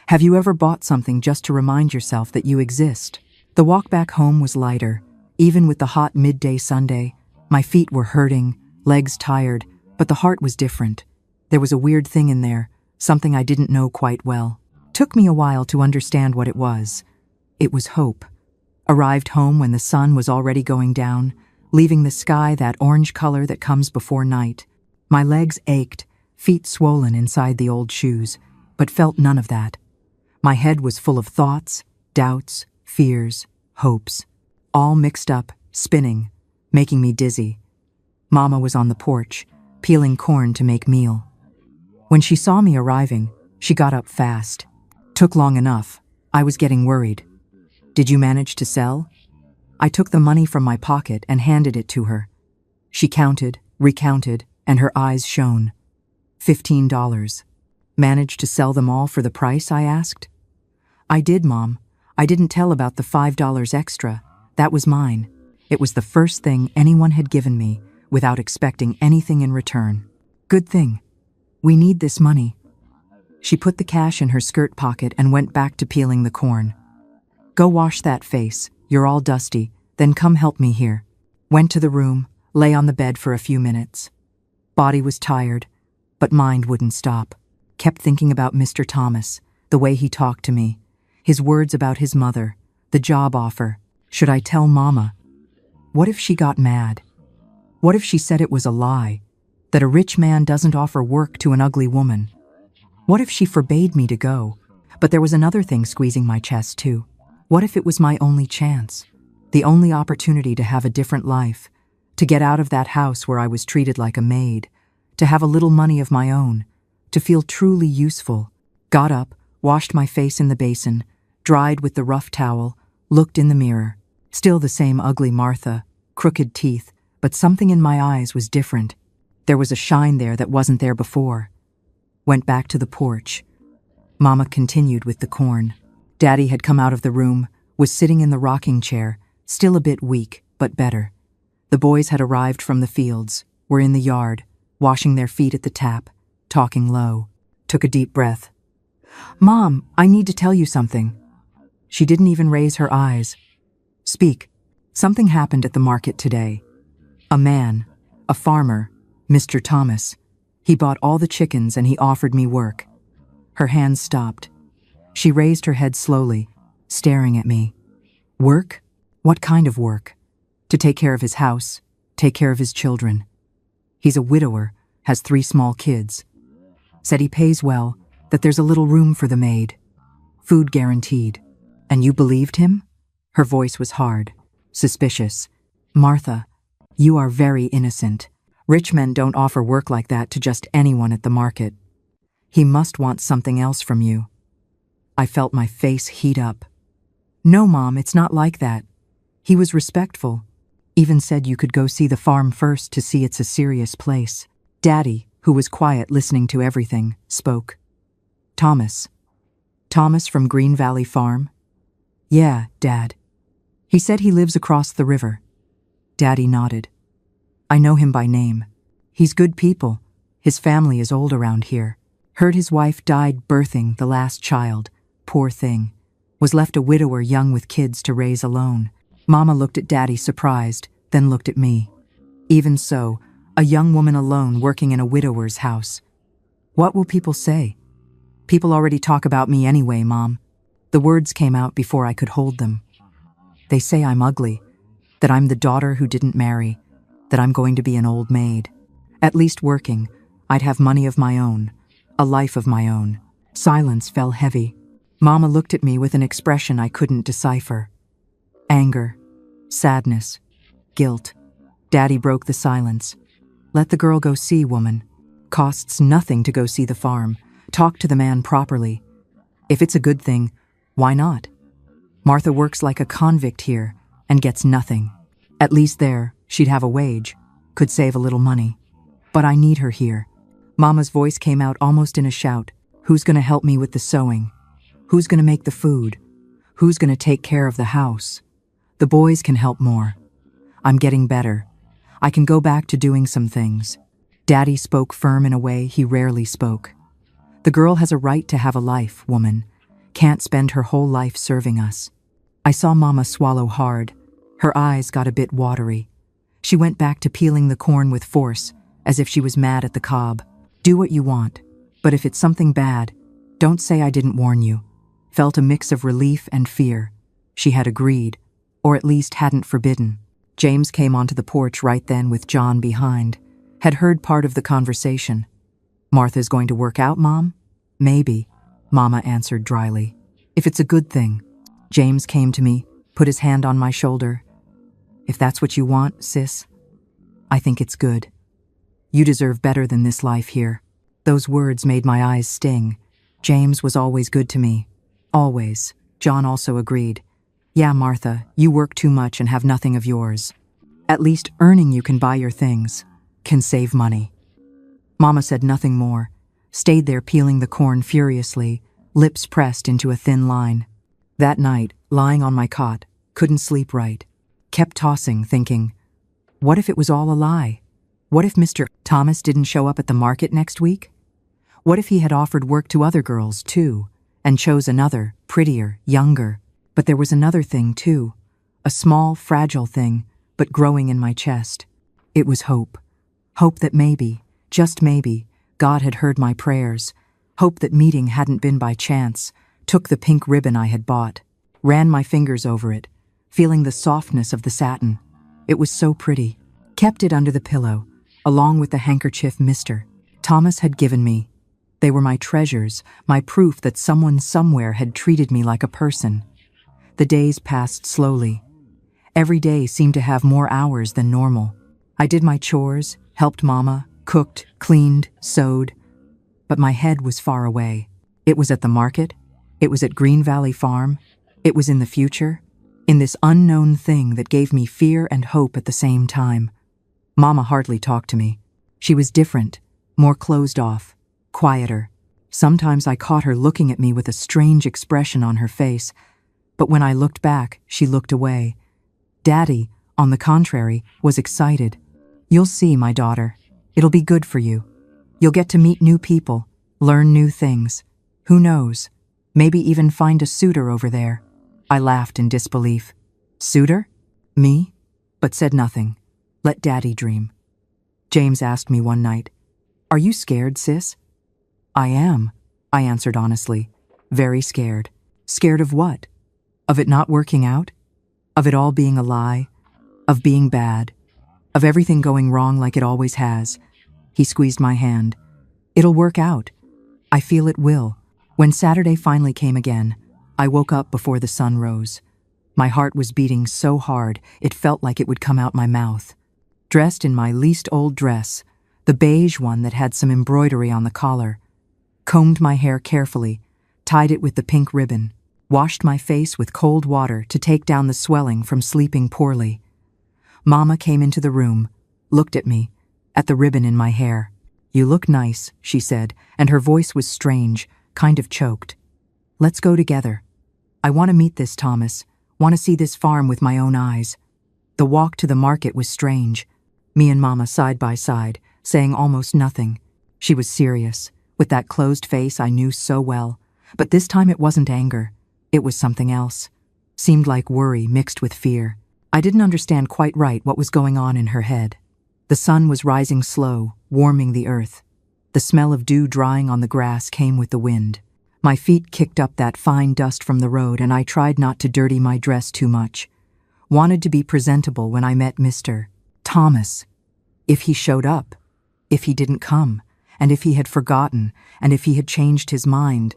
S1: Have you ever bought something just to remind yourself that you exist? The walk back home was lighter. Even with the hot midday Sunday, my feet were hurting, legs tired, but the heart was different. There was a weird thing in there, something I didn't know quite well. Took me a while to understand what it was. It was hope. Arrived home when the sun was already going down, leaving the sky that orange color that comes before night. My legs ached, feet swollen inside the old shoes, but felt none of that. My head was full of thoughts, doubts, fears, hopes, all mixed up, spinning, making me dizzy. Mama was on the porch, peeling corn to make meal. When she saw me arriving, she got up fast. Took long enough. I was getting worried. Did you manage to sell? I took the money from my pocket and handed it to her. She counted, recounted, and her eyes shone. $15. Managed to sell them all for the price, I asked. I did, Mom. I didn't tell about the $5 extra. That was mine. It was the first thing anyone had given me without expecting anything in return. Good thing. We need this money. She put the cash in her skirt pocket and went back to peeling the corn. Go wash that face. You're all dusty. Then come help me here. Went to the room, lay on the bed for a few minutes. Body was tired, but mind wouldn't stop. Kept thinking about Mr. Thomas, the way he talked to me, his words about his mother, the job offer. Should I tell Mama? What if she got mad? What if she said it was a lie, that a rich man doesn't offer work to an ugly woman? What if she forbade me to go? But there was another thing squeezing my chest too. What if it was my only chance? The only opportunity to have a different life, to get out of that house where I was treated like a maid, to have a little money of my own, to feel truly useful. Got up, washed my face in the basin, dried with the rough towel, looked in the mirror. Still the same ugly Martha, crooked teeth, but something in my eyes was different. There was a shine there that wasn't there before. Went back to the porch. Mama continued with the corn. Daddy had come out of the room, was sitting in the rocking chair, still a bit weak, but better. The boys had arrived from the fields, were in the yard, washing their feet at the tap, talking low. Took a deep breath. Mom, I need to tell you something. She didn't even raise her eyes. Speak. Something happened at the market today. A man, a farmer, Mr. Thomas. He bought all the chickens and he offered me work. Her hands stopped. She raised her head slowly, staring at me. Work? What kind of work? To take care of his house, take care of his children. He's a widower, has 3 small kids. Said he pays well, that there's a little room for the maid. Food guaranteed. And you believed him? Her voice was hard, suspicious. Martha, you are very innocent. Rich men don't offer work like that to just anyone at the market. He must want something else from you. I felt my face heat up. No, Mom, it's not like that. He was respectful. Even said you could go see the farm first to see it's a serious place. Daddy, who was quiet listening to everything, spoke. Thomas. Thomas from Green Valley Farm? Yeah, Dad. He said he lives across the river. Daddy nodded. I know him by name. He's good people. His family is old around here. Heard his wife died birthing the last child. Poor thing. Was left a widower young with kids to raise alone. Mama looked at Daddy surprised, then looked at me. Even so, a young woman alone working in a widower's house. What will people say? People already talk about me anyway, Mom. The words came out before I could hold them. They say I'm ugly, that I'm the daughter who didn't marry, that I'm going to be an old maid. At least working, I'd have money of my own, a life of my own. Silence fell heavy. Mama looked at me with an expression I couldn't decipher. Anger, sadness, guilt. Daddy broke the silence. Let the girl go see, woman. Costs nothing to go see the farm. Talk to the man properly. If it's a good thing, why not? Martha works like a convict here and gets nothing. At least there, she'd have a wage, could save a little money. But I need her here. Mama's voice came out almost in a shout. Who's gonna help me with the sewing? Who's gonna make the food? Who's gonna take care of the house? The boys can help more. I'm getting better. I can go back to doing some things. Daddy spoke firm in a way he rarely spoke. The girl has a right to have a life, woman. Can't spend her whole life serving us. I saw Mama swallow hard. Her eyes got a bit watery. She went back to peeling the corn with force, as if she was mad at the cob. Do what you want, but if it's something bad, don't say I didn't warn you. Felt a mix of relief and fear. She had agreed, or at least hadn't forbidden. James came onto the porch right then with John behind. Had heard part of the conversation. Martha's going to work out, Mom? Maybe, Mama answered dryly. If it's a good thing. James came to me, put his hand on my shoulder. If that's what you want, sis, I think it's good. You deserve better than this life here. Those words made my eyes sting. James was always good to me. Always. John also agreed. Yeah, Martha, you work too much and have nothing of yours. At least earning you can buy your things, can save money. Mama said nothing more, stayed there peeling the corn furiously, lips pressed into a thin line. That night, lying on my cot, couldn't sleep right. Kept tossing, thinking, what if it was all a lie? What if Mr. Thomas didn't show up at the market next week? What if he had offered work to other girls, too, and chose another, prettier, younger? But there was another thing, too. A small, fragile thing, but growing in my chest. It was hope. Hope that maybe, just maybe, God had heard my prayers. Hope that meeting hadn't been by chance. Took the pink ribbon I had bought. Ran my fingers over it, feeling the softness of the satin. It was so pretty. Kept it under the pillow, along with the handkerchief Mr. Thomas had given me. They were my treasures, my proof that someone somewhere had treated me like a person. The days passed slowly. Every day seemed to have more hours than normal. I did my chores, helped Mama, cooked, cleaned, sewed. But my head was far away. It was at the market. It was at Green Valley Farm. It was in the future. In this unknown thing that gave me fear and hope at the same time. Mama hardly talked to me. She was different, more closed off, quieter. Sometimes I caught her looking at me with a strange expression on her face. But when I looked back, she looked away. Daddy, on the contrary, was excited. You'll see, my daughter. It'll be good for you. You'll get to meet new people, learn new things. Who knows? Maybe even find a suitor over there. I laughed in disbelief. Suitor? Me? But said nothing. Let Daddy dream. James asked me one night, "Are you scared, sis?" "I am," I answered honestly. Very scared. Scared of what? Of it not working out? Of it all being a lie? Of being bad? Of everything going wrong like it always has? He squeezed my hand. It'll work out. I feel it will. When Saturday finally came again, I woke up before the sun rose. My heart was beating so hard it felt like it would come out my mouth. Dressed in my least old dress, the beige one that had some embroidery on the collar. Combed my hair carefully, tied it with the pink ribbon. Washed my face with cold water to take down the swelling from sleeping poorly. Mama came into the room, looked at me, at the ribbon in my hair. "You look nice," she said, and her voice was strange, kind of choked. "Let's go together. I want to meet this Thomas, want to see this farm with my own eyes." The walk to the market was strange. Me and Mama side by side, saying almost nothing. She was serious. With that closed face I knew so well, but this time it wasn't anger. It was something else. Seemed like worry mixed with fear. I didn't understand quite right what was going on in her head. The sun was rising slow, warming the earth. The smell of dew drying on the grass came with the wind. My feet kicked up that fine dust from the road, and I tried not to dirty my dress too much. Wanted to be presentable when I met Mr. Thomas. If he showed up, if he didn't come, and if he had forgotten, and if he had changed his mind.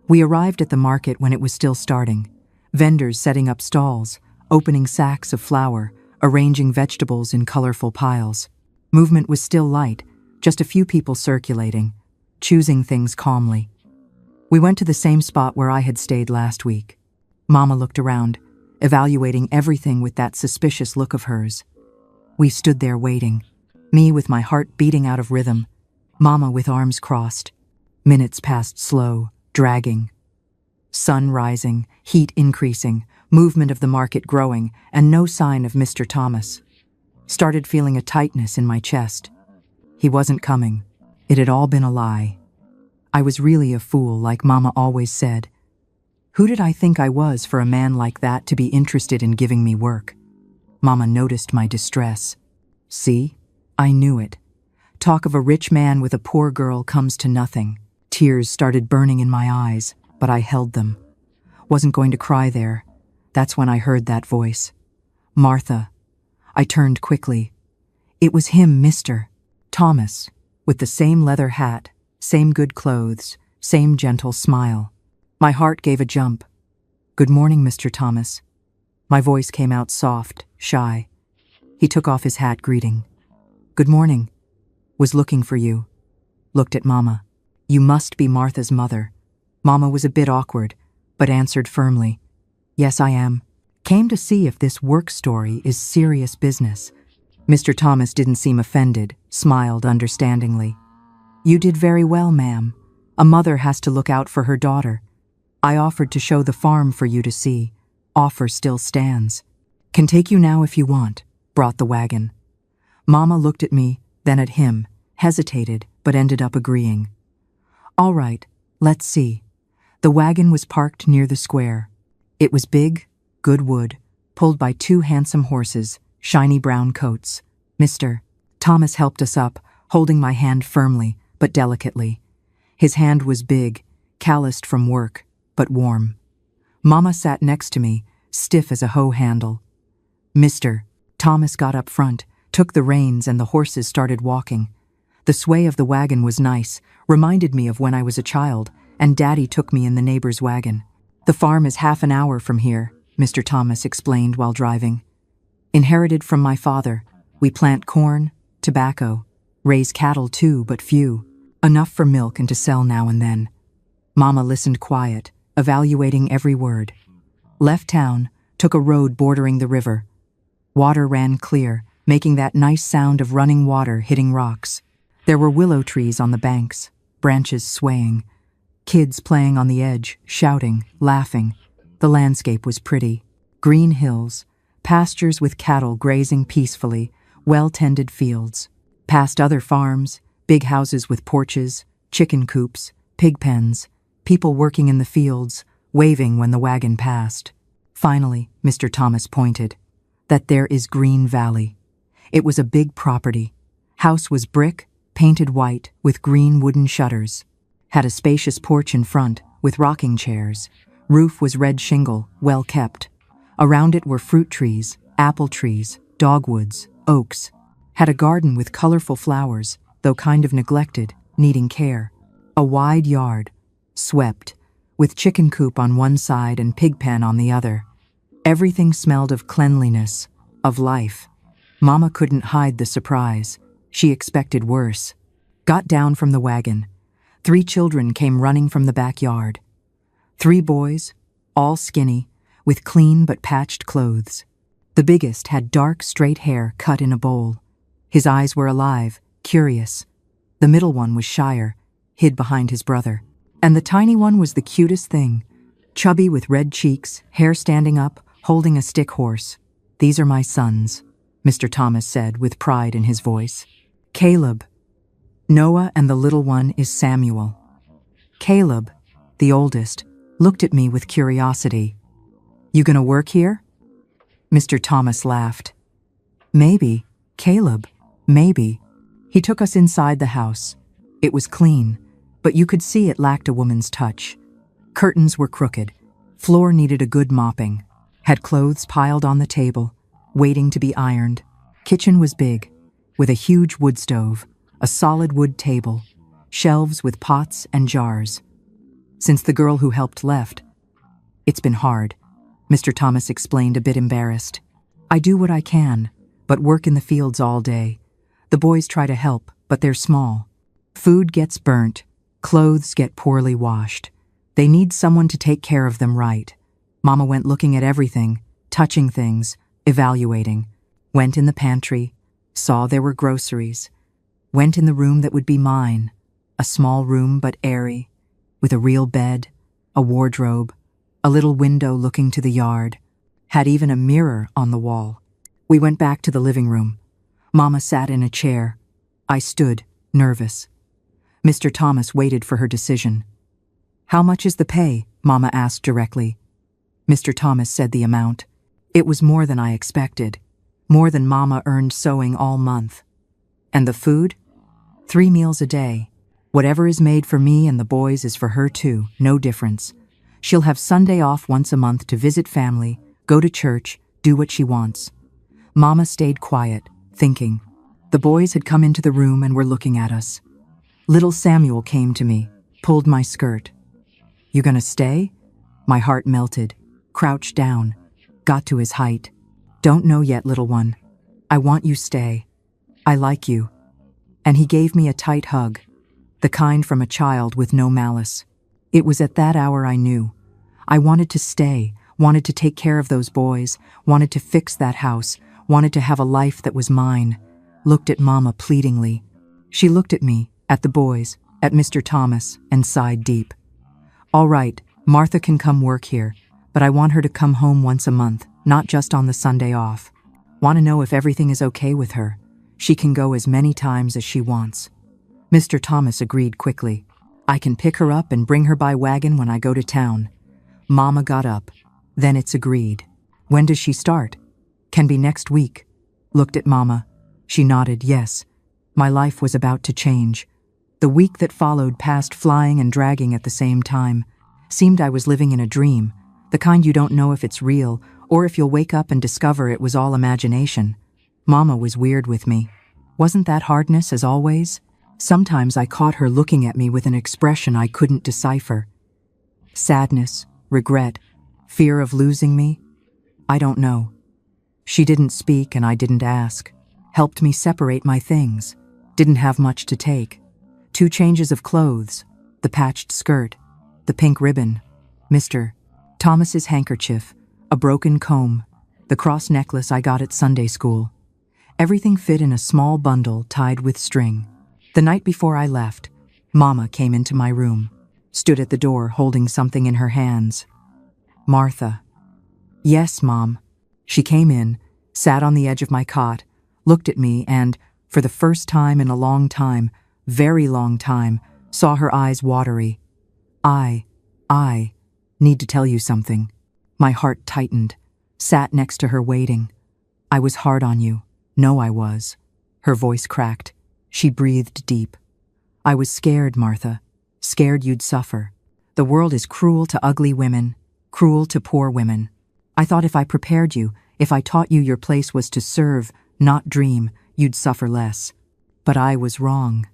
S1: We arrived at the market when it was still starting. Vendors setting up stalls, opening sacks of flour, arranging vegetables in colorful piles. Movement was still light, just a few people circulating, choosing things calmly. We went to the same spot where I had stayed last week. Mama looked around, evaluating everything with that suspicious look of hers. We stood there waiting, me with my heart beating out of rhythm, Mama with arms crossed. Minutes passed slow, dragging. Sun rising, heat increasing, movement of the market growing, and no sign of Mr. Thomas. Started feeling a tightness in my chest. He wasn't coming. It had all been a lie. I was really a fool, like Mama always said. Who did I think I was for a man like that to be interested in giving me work? Mama noticed my distress. See? I knew it. Talk of a rich man with a poor girl comes to nothing. Tears started burning in my eyes, but I held them. Wasn't going to cry there. That's when I heard that voice. Martha. I turned quickly. It was him, Mr. Thomas, with the same leather hat, same good clothes, same gentle smile. My heart gave a jump. Good morning, Mr. Thomas. My voice came out soft, shy. He took off his hat, greeting. Good morning. Was looking for you. Looked at Mama. You must be Martha's mother. Mama was a bit awkward, but answered firmly. Yes, I am. Came to see if this work story is serious business. Mr. Thomas didn't seem offended, smiled understandingly. You did very well, ma'am. A mother has to look out for her daughter. I offered to show the farm for you to see. Offer still stands. Can take you now if you want. Brought the wagon. Mama looked at me, then at him, hesitated, but ended up agreeing. All right, let's see. The wagon was parked near the square. It was big, good wood, pulled by two handsome horses, shiny brown coats. Mr. Thomas helped us up, holding my hand firmly, but delicately. His hand was big, calloused from work, but warm. Mama sat next to me, stiff as a hoe handle. Mr. Thomas got up front, took the reins, and the horses started walking. The sway of the wagon was nice, reminded me of when I was a child, and Daddy took me in the neighbor's wagon. The farm is half an hour from here, Mr. Thomas explained while driving. Inherited from my father, we plant corn, tobacco, raise cattle too, but few, enough for milk and to sell now and then. Mama listened quiet, evaluating every word. Left town, took a road bordering the river. Water ran clear, making that nice sound of running water hitting rocks. There were willow trees on the banks, branches swaying. Kids playing on the edge, shouting, laughing. The landscape was pretty. Green hills, pastures with cattle grazing peacefully, well-tended fields. Past other farms, big houses with porches, chicken coops, pig pens, people working in the fields, waving when the wagon passed. Finally, Mr. Thomas pointed. That there is Green Valley. It was a big property. House was brick, painted white, with green wooden shutters. Had a spacious porch in front, with rocking chairs. Roof was red shingle, well kept. Around it were fruit trees, apple trees, dogwoods, oaks. Had a garden with colorful flowers, though kind of neglected, needing care. A wide yard, swept, with chicken coop on one side and pig pen on the other. Everything smelled of cleanliness, of life. Mama couldn't hide the surprise. She expected worse. Got down from the wagon. 3 children came running from the backyard. 3 boys, all skinny, with clean but patched clothes. The biggest had dark, straight hair cut in a bowl. His eyes were alive, curious. The middle one was shyer, hid behind his brother. And the tiny one was the cutest thing. Chubby with red cheeks, hair standing up, holding a stick horse. These are my sons, Mr. Thomas said with pride in his voice. Caleb. Noah, and the little one is Samuel. Caleb, the oldest, looked at me with curiosity. "You gonna work here?" Mr. Thomas laughed. "Maybe, Caleb, maybe." He took us inside the house. It was clean, but you could see it lacked a woman's touch. Curtains were crooked. Floor needed a good mopping. Had clothes piled on the table, waiting to be ironed. Kitchen was big, with a huge wood stove, a solid wood table, shelves with pots and jars. Since the girl who helped left, "It's been hard," Mr. Thomas explained, a bit embarrassed. "I do what I can, but work in the fields all day. The boys try to help, but they're small. Food gets burnt, clothes get poorly washed. They need someone to take care of them right." Mama went looking at everything, touching things, evaluating. Went in the pantry, saw there were groceries. Went in the room that would be mine, a small room but airy, with a real bed, a wardrobe, a little window looking to the yard. Had even a mirror on the wall. We went back to the living room. Mama sat in a chair. I stood, nervous. Mr. Thomas waited for her decision. "How much is the pay?" Mama asked directly. Mr. Thomas said the amount. It was more than I expected. More than Mama earned sewing all month. "And the food?" 3 meals a day. Whatever is made for me and the boys is for her too, no difference. She'll have Sunday off once a month to visit family, go to church, do what she wants." Mama stayed quiet, thinking. The boys had come into the room and were looking at us. Little Samuel came to me, pulled my skirt. "You gonna stay?" My heart melted, crouched down, got to his height. "Don't know yet, little one. I want you stay. I like you." And he gave me a tight hug, the kind from a child with no malice. It was at that hour I knew. I wanted to stay, wanted to take care of those boys, wanted to fix that house, wanted to have a life that was mine. Looked at Mama pleadingly. She looked at me, at the boys, at Mr. Thomas, and sighed deep. "All right, Martha can come work here, but I want her to come home once a month, not just on the Sunday off. Want to know if everything is okay with her. She can go as many times as she wants." Mr. Thomas agreed quickly. "I can pick her up and bring her by wagon when I go to town." Mama got up. "Then it's agreed. When does she start?" "Can be next week." Looked at Mama. She nodded, yes. My life was about to change. The week that followed passed flying and dragging at the same time. Seemed I was living in a dream, the kind you don't know if it's real, or if you'll wake up and discover it was all imagination. Mama was weird with me. Wasn't that hardness as always? Sometimes I caught her looking at me with an expression I couldn't decipher. Sadness, regret, fear of losing me? I don't know. She didn't speak and I didn't ask. Helped me separate my things. Didn't have much to take. 2 changes of clothes, the patched skirt, the pink ribbon, Mr. Thomas's handkerchief, a broken comb, the cross necklace I got at Sunday school. Everything fit in a small bundle tied with string. The night before I left, Mama came into my room, stood at the door holding something in her hands. "Martha." "Yes, Mom." She came in, sat on the edge of my cot, looked at me and, for the first time in a long time, very long time, saw her eyes watery. I need to tell you something." My heart tightened, sat next to her waiting. "I was hard on you. No, I was." Her voice cracked. She breathed deep. "I was scared, Martha. Scared you'd suffer. The world is cruel to ugly women, cruel to poor women. I thought if I prepared you, if I taught you your place was to serve, not dream, you'd suffer less. But I was wrong."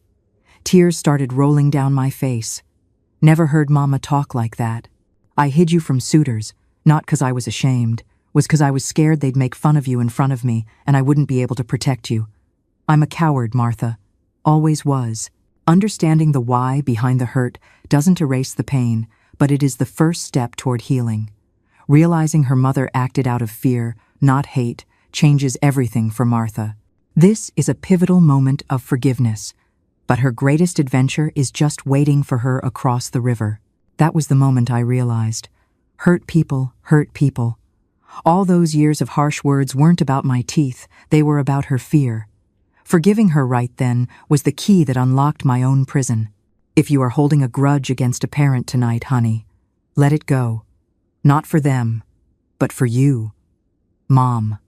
S1: Tears started rolling down my face. Never heard Mama talk like that. "I hid you from suitors, not 'cause I was ashamed, was 'cause I was scared they'd make fun of you in front of me and I wouldn't be able to protect you. I'm a coward, Martha. Always was. Understanding the why behind the hurt doesn't erase the pain, but it is the first step toward healing. Realizing her mother acted out of fear, not hate, changes everything for Martha. This is a pivotal moment of forgiveness, but her greatest adventure is just waiting for her across the river. That was the moment I realized. Hurt people hurt people. All those years of harsh words weren't about my teeth, they were about her fear. Forgiving her right then was the key that unlocked my own prison. If you are holding a grudge against a parent tonight, honey, let it go. Not for them, but for you. Mom.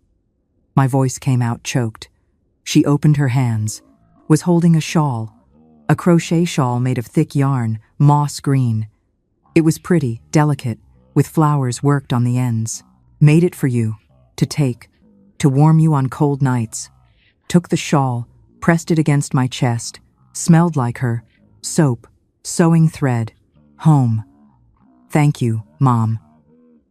S1: My voice came out choked. She opened her hands, was holding a shawl, a crochet shawl made of thick yarn, moss green. It was pretty, delicate, with flowers worked on the ends. Made it for you, to take, to warm you on cold nights. Took the shawl, pressed it against my chest, smelled like her, soap, sewing thread, home. Thank you, Mom.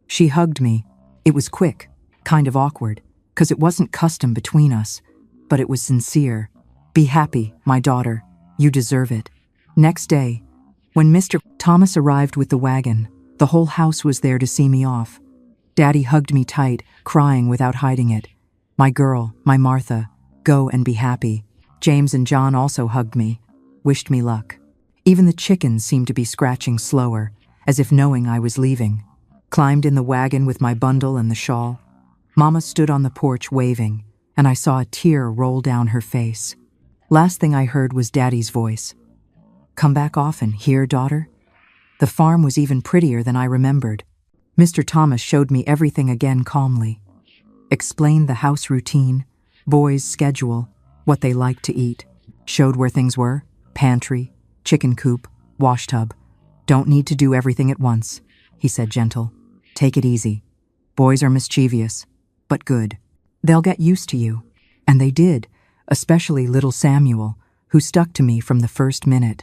S1: She hugged me. It was quick, kind of awkward, 'cause it wasn't custom between us, but it was sincere. Be happy, my daughter. You deserve it. Next day, when Mr. Thomas arrived with the wagon, the whole house was there to see me off. Daddy hugged me tight, crying without hiding it. My girl, my Martha, go and be happy. James and John also hugged me, wished me luck. Even the chickens seemed to be scratching slower, as if knowing I was leaving. Climbed in the wagon with my bundle and the shawl. Mama stood on the porch waving, and I saw a tear roll down her face. Last thing I heard was Daddy's voice. Come back often, hear, daughter? The farm was even prettier than I remembered. Mr. Thomas showed me everything again calmly. Explained the house routine, boys' schedule, what they liked to eat. Showed where things were, pantry, chicken coop, wash tub. Don't need to do everything at once, he said gentle. Take it easy. Boys are mischievous, but good. They'll get used to you. And they did, especially little Samuel, who stuck to me from the first minute.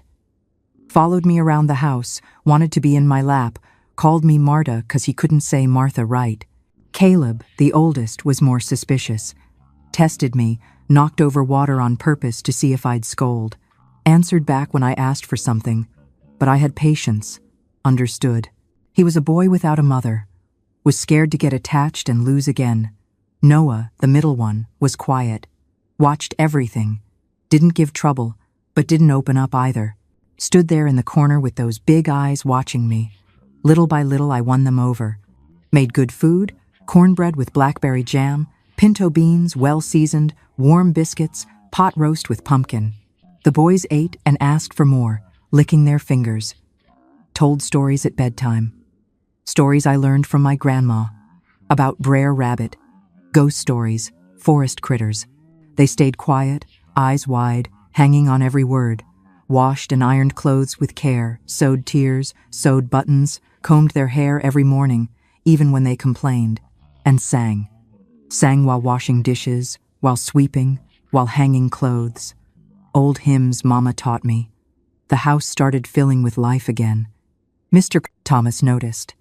S1: Followed me around the house, wanted to be in my lap, called me Marta 'cause he couldn't say Martha right. Caleb, the oldest, was more suspicious. Tested me, knocked over water on purpose to see if I'd scold. Answered back when I asked for something, but I had patience, understood. He was a boy without a mother, was scared to get attached and lose again. Noah, the middle one, was quiet, watched everything, didn't give trouble, but didn't open up either. Stood there in the corner with those big eyes watching me. Little by little I won them over. Made good food, cornbread with blackberry jam, pinto beans, well-seasoned, warm biscuits, pot roast with pumpkin. The boys ate and asked for more, licking their fingers. Told stories at bedtime. Stories I learned from my grandma. About Brer Rabbit. Ghost stories, forest critters. They stayed quiet, eyes wide, hanging on every word. Washed and ironed clothes with care, sewed tears, sewed buttons, combed their hair every morning, even when they complained, and sang. Sang while washing dishes, while sweeping, while hanging clothes. Old hymns Mama taught me. The house started filling with life again. Mr. Thomas noticed.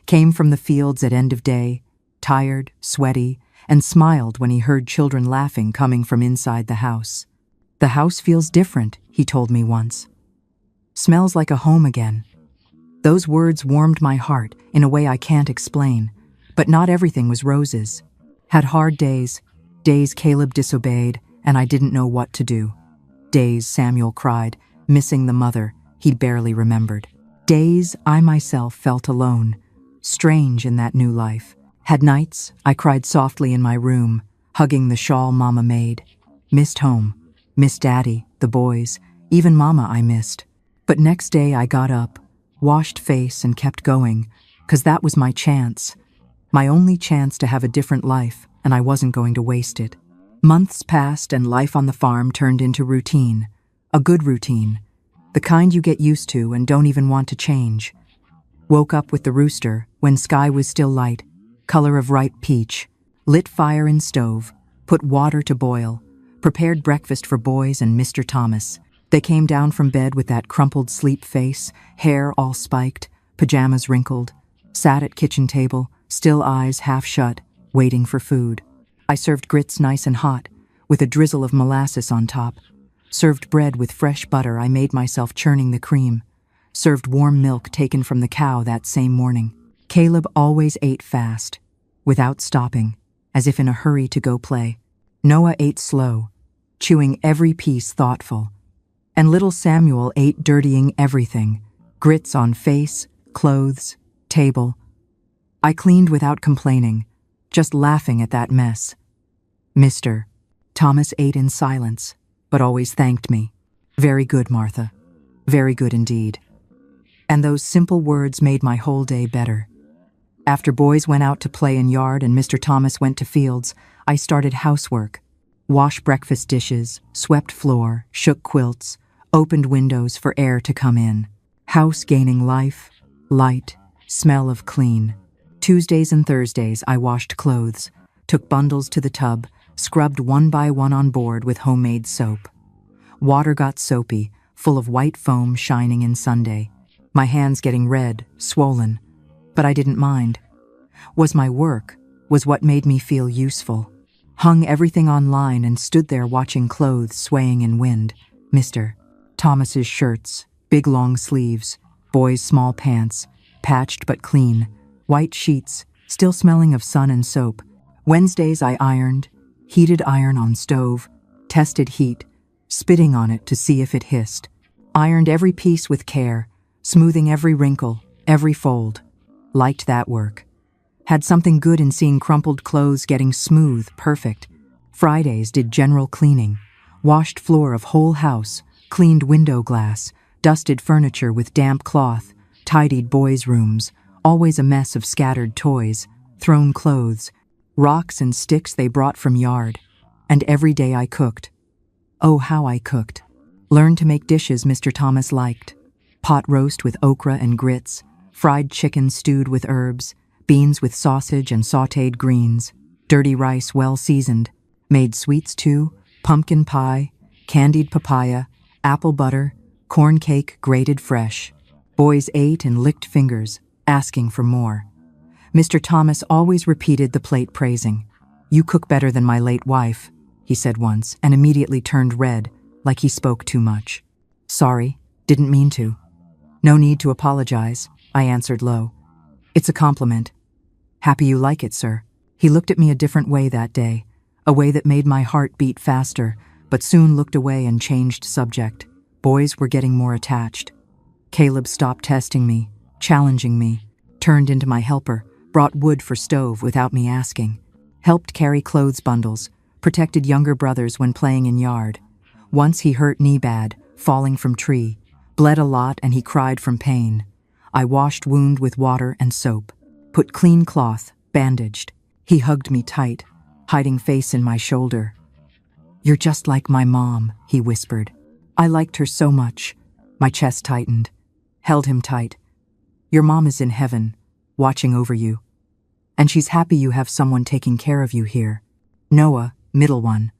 S1: Came from the fields at end of day, tired, sweaty, and smiled when he heard children laughing coming from inside the house. The house feels different, he told me once. Smells like a home again. Those words warmed my heart in a way I can't explain, but not everything was roses. Had hard days, days Caleb disobeyed, and I didn't know what to do. Days Samuel cried, missing the mother he barely remembered. Days I myself felt alone, strange in that new life. Had nights I cried softly in my room, hugging the shawl Mama made. Missed home, missed Daddy, the boys, even Mama I missed. But next day I got up, washed face and kept going, 'cause that was my chance. My only chance to have a different life, and I wasn't going to waste it. Months passed and life on the farm turned into routine. A good routine. The kind you get used to and don't even want to change. Woke up with the rooster when sky was still light, color of ripe peach. Lit fire in stove, put water to boil, prepared breakfast for boys and Mr. Thomas. They came down from bed with that crumpled sleep face, hair all spiked, pajamas wrinkled, sat at kitchen table, still eyes half shut, waiting for food. I served grits nice and hot, with a drizzle of molasses on top. Served bread with fresh butter I made myself churning the cream. Served warm milk taken from the cow that same morning. Caleb always ate fast, without stopping, as if in a hurry to go play. Noah ate slow, chewing every piece thoughtful. And little Samuel ate dirtying everything, grits on face, clothes, table. I cleaned without complaining, just laughing at that mess. Mr. Thomas ate in silence, but always thanked me. Very good, Martha. Very good indeed. And those simple words made my whole day better. After boys went out to play in yard and Mr. Thomas went to fields, I started housework. Washed breakfast dishes, swept floor, shook quilts, opened windows for air to come in. House gaining life, light, smell of clean. Tuesdays and Thursdays I washed clothes, took bundles to the tub, scrubbed one by one on board with homemade soap. Water got soapy, full of white foam shining in Sunday. My hands getting red, swollen. But I didn't mind. Was my work, was what made me feel useful. Hung everything online and stood there watching clothes swaying in wind. Mr. Thomas's shirts, big long sleeves, boys' small pants, patched but clean, white sheets, still smelling of sun and soap. Wednesdays I ironed, heated iron on stove, tested heat, spitting on it to see if it hissed. Ironed every piece with care, smoothing every wrinkle, every fold. Liked that work. Had something good in seeing crumpled clothes getting smooth, perfect. Fridays did general cleaning, washed floor of whole house, cleaned window glass, dusted furniture with damp cloth, tidied boys' rooms, always a mess of scattered toys, thrown clothes, rocks and sticks they brought from yard. And every day I cooked. Oh, how I cooked. Learned to make dishes Mr. Thomas liked. Pot roast with okra and grits, fried chicken stewed with herbs, beans with sausage and sautéed greens, dirty rice well seasoned, made sweets too, pumpkin pie, candied papaya, apple butter, corn cake grated fresh. Boys ate and licked fingers, asking for more. Mr. Thomas always repeated the plate praising. "You cook better than my late wife," he said once, and immediately turned red, like he spoke too much. "Sorry, didn't mean to." "No need to apologize," I answered low. "It's a compliment." "Happy you like it, sir." He looked at me a different way that day, a way that made my heart beat faster, but soon looked away and changed subject. Boys were getting more attached. Caleb stopped testing me, challenging me, turned into my helper, brought wood for stove without me asking, helped carry clothes bundles, protected younger brothers when playing in yard. Once he hurt knee bad, falling from tree, bled a lot and he cried from pain. I washed wound with water and soap, put clean cloth, bandaged. He hugged me tight, hiding face in my shoulder. "You're just like my mom," he whispered. I liked her so much. My chest tightened, held him tight. "Your mom is in heaven, watching over you. And she's happy you have someone taking care of you here." Noah, middle one,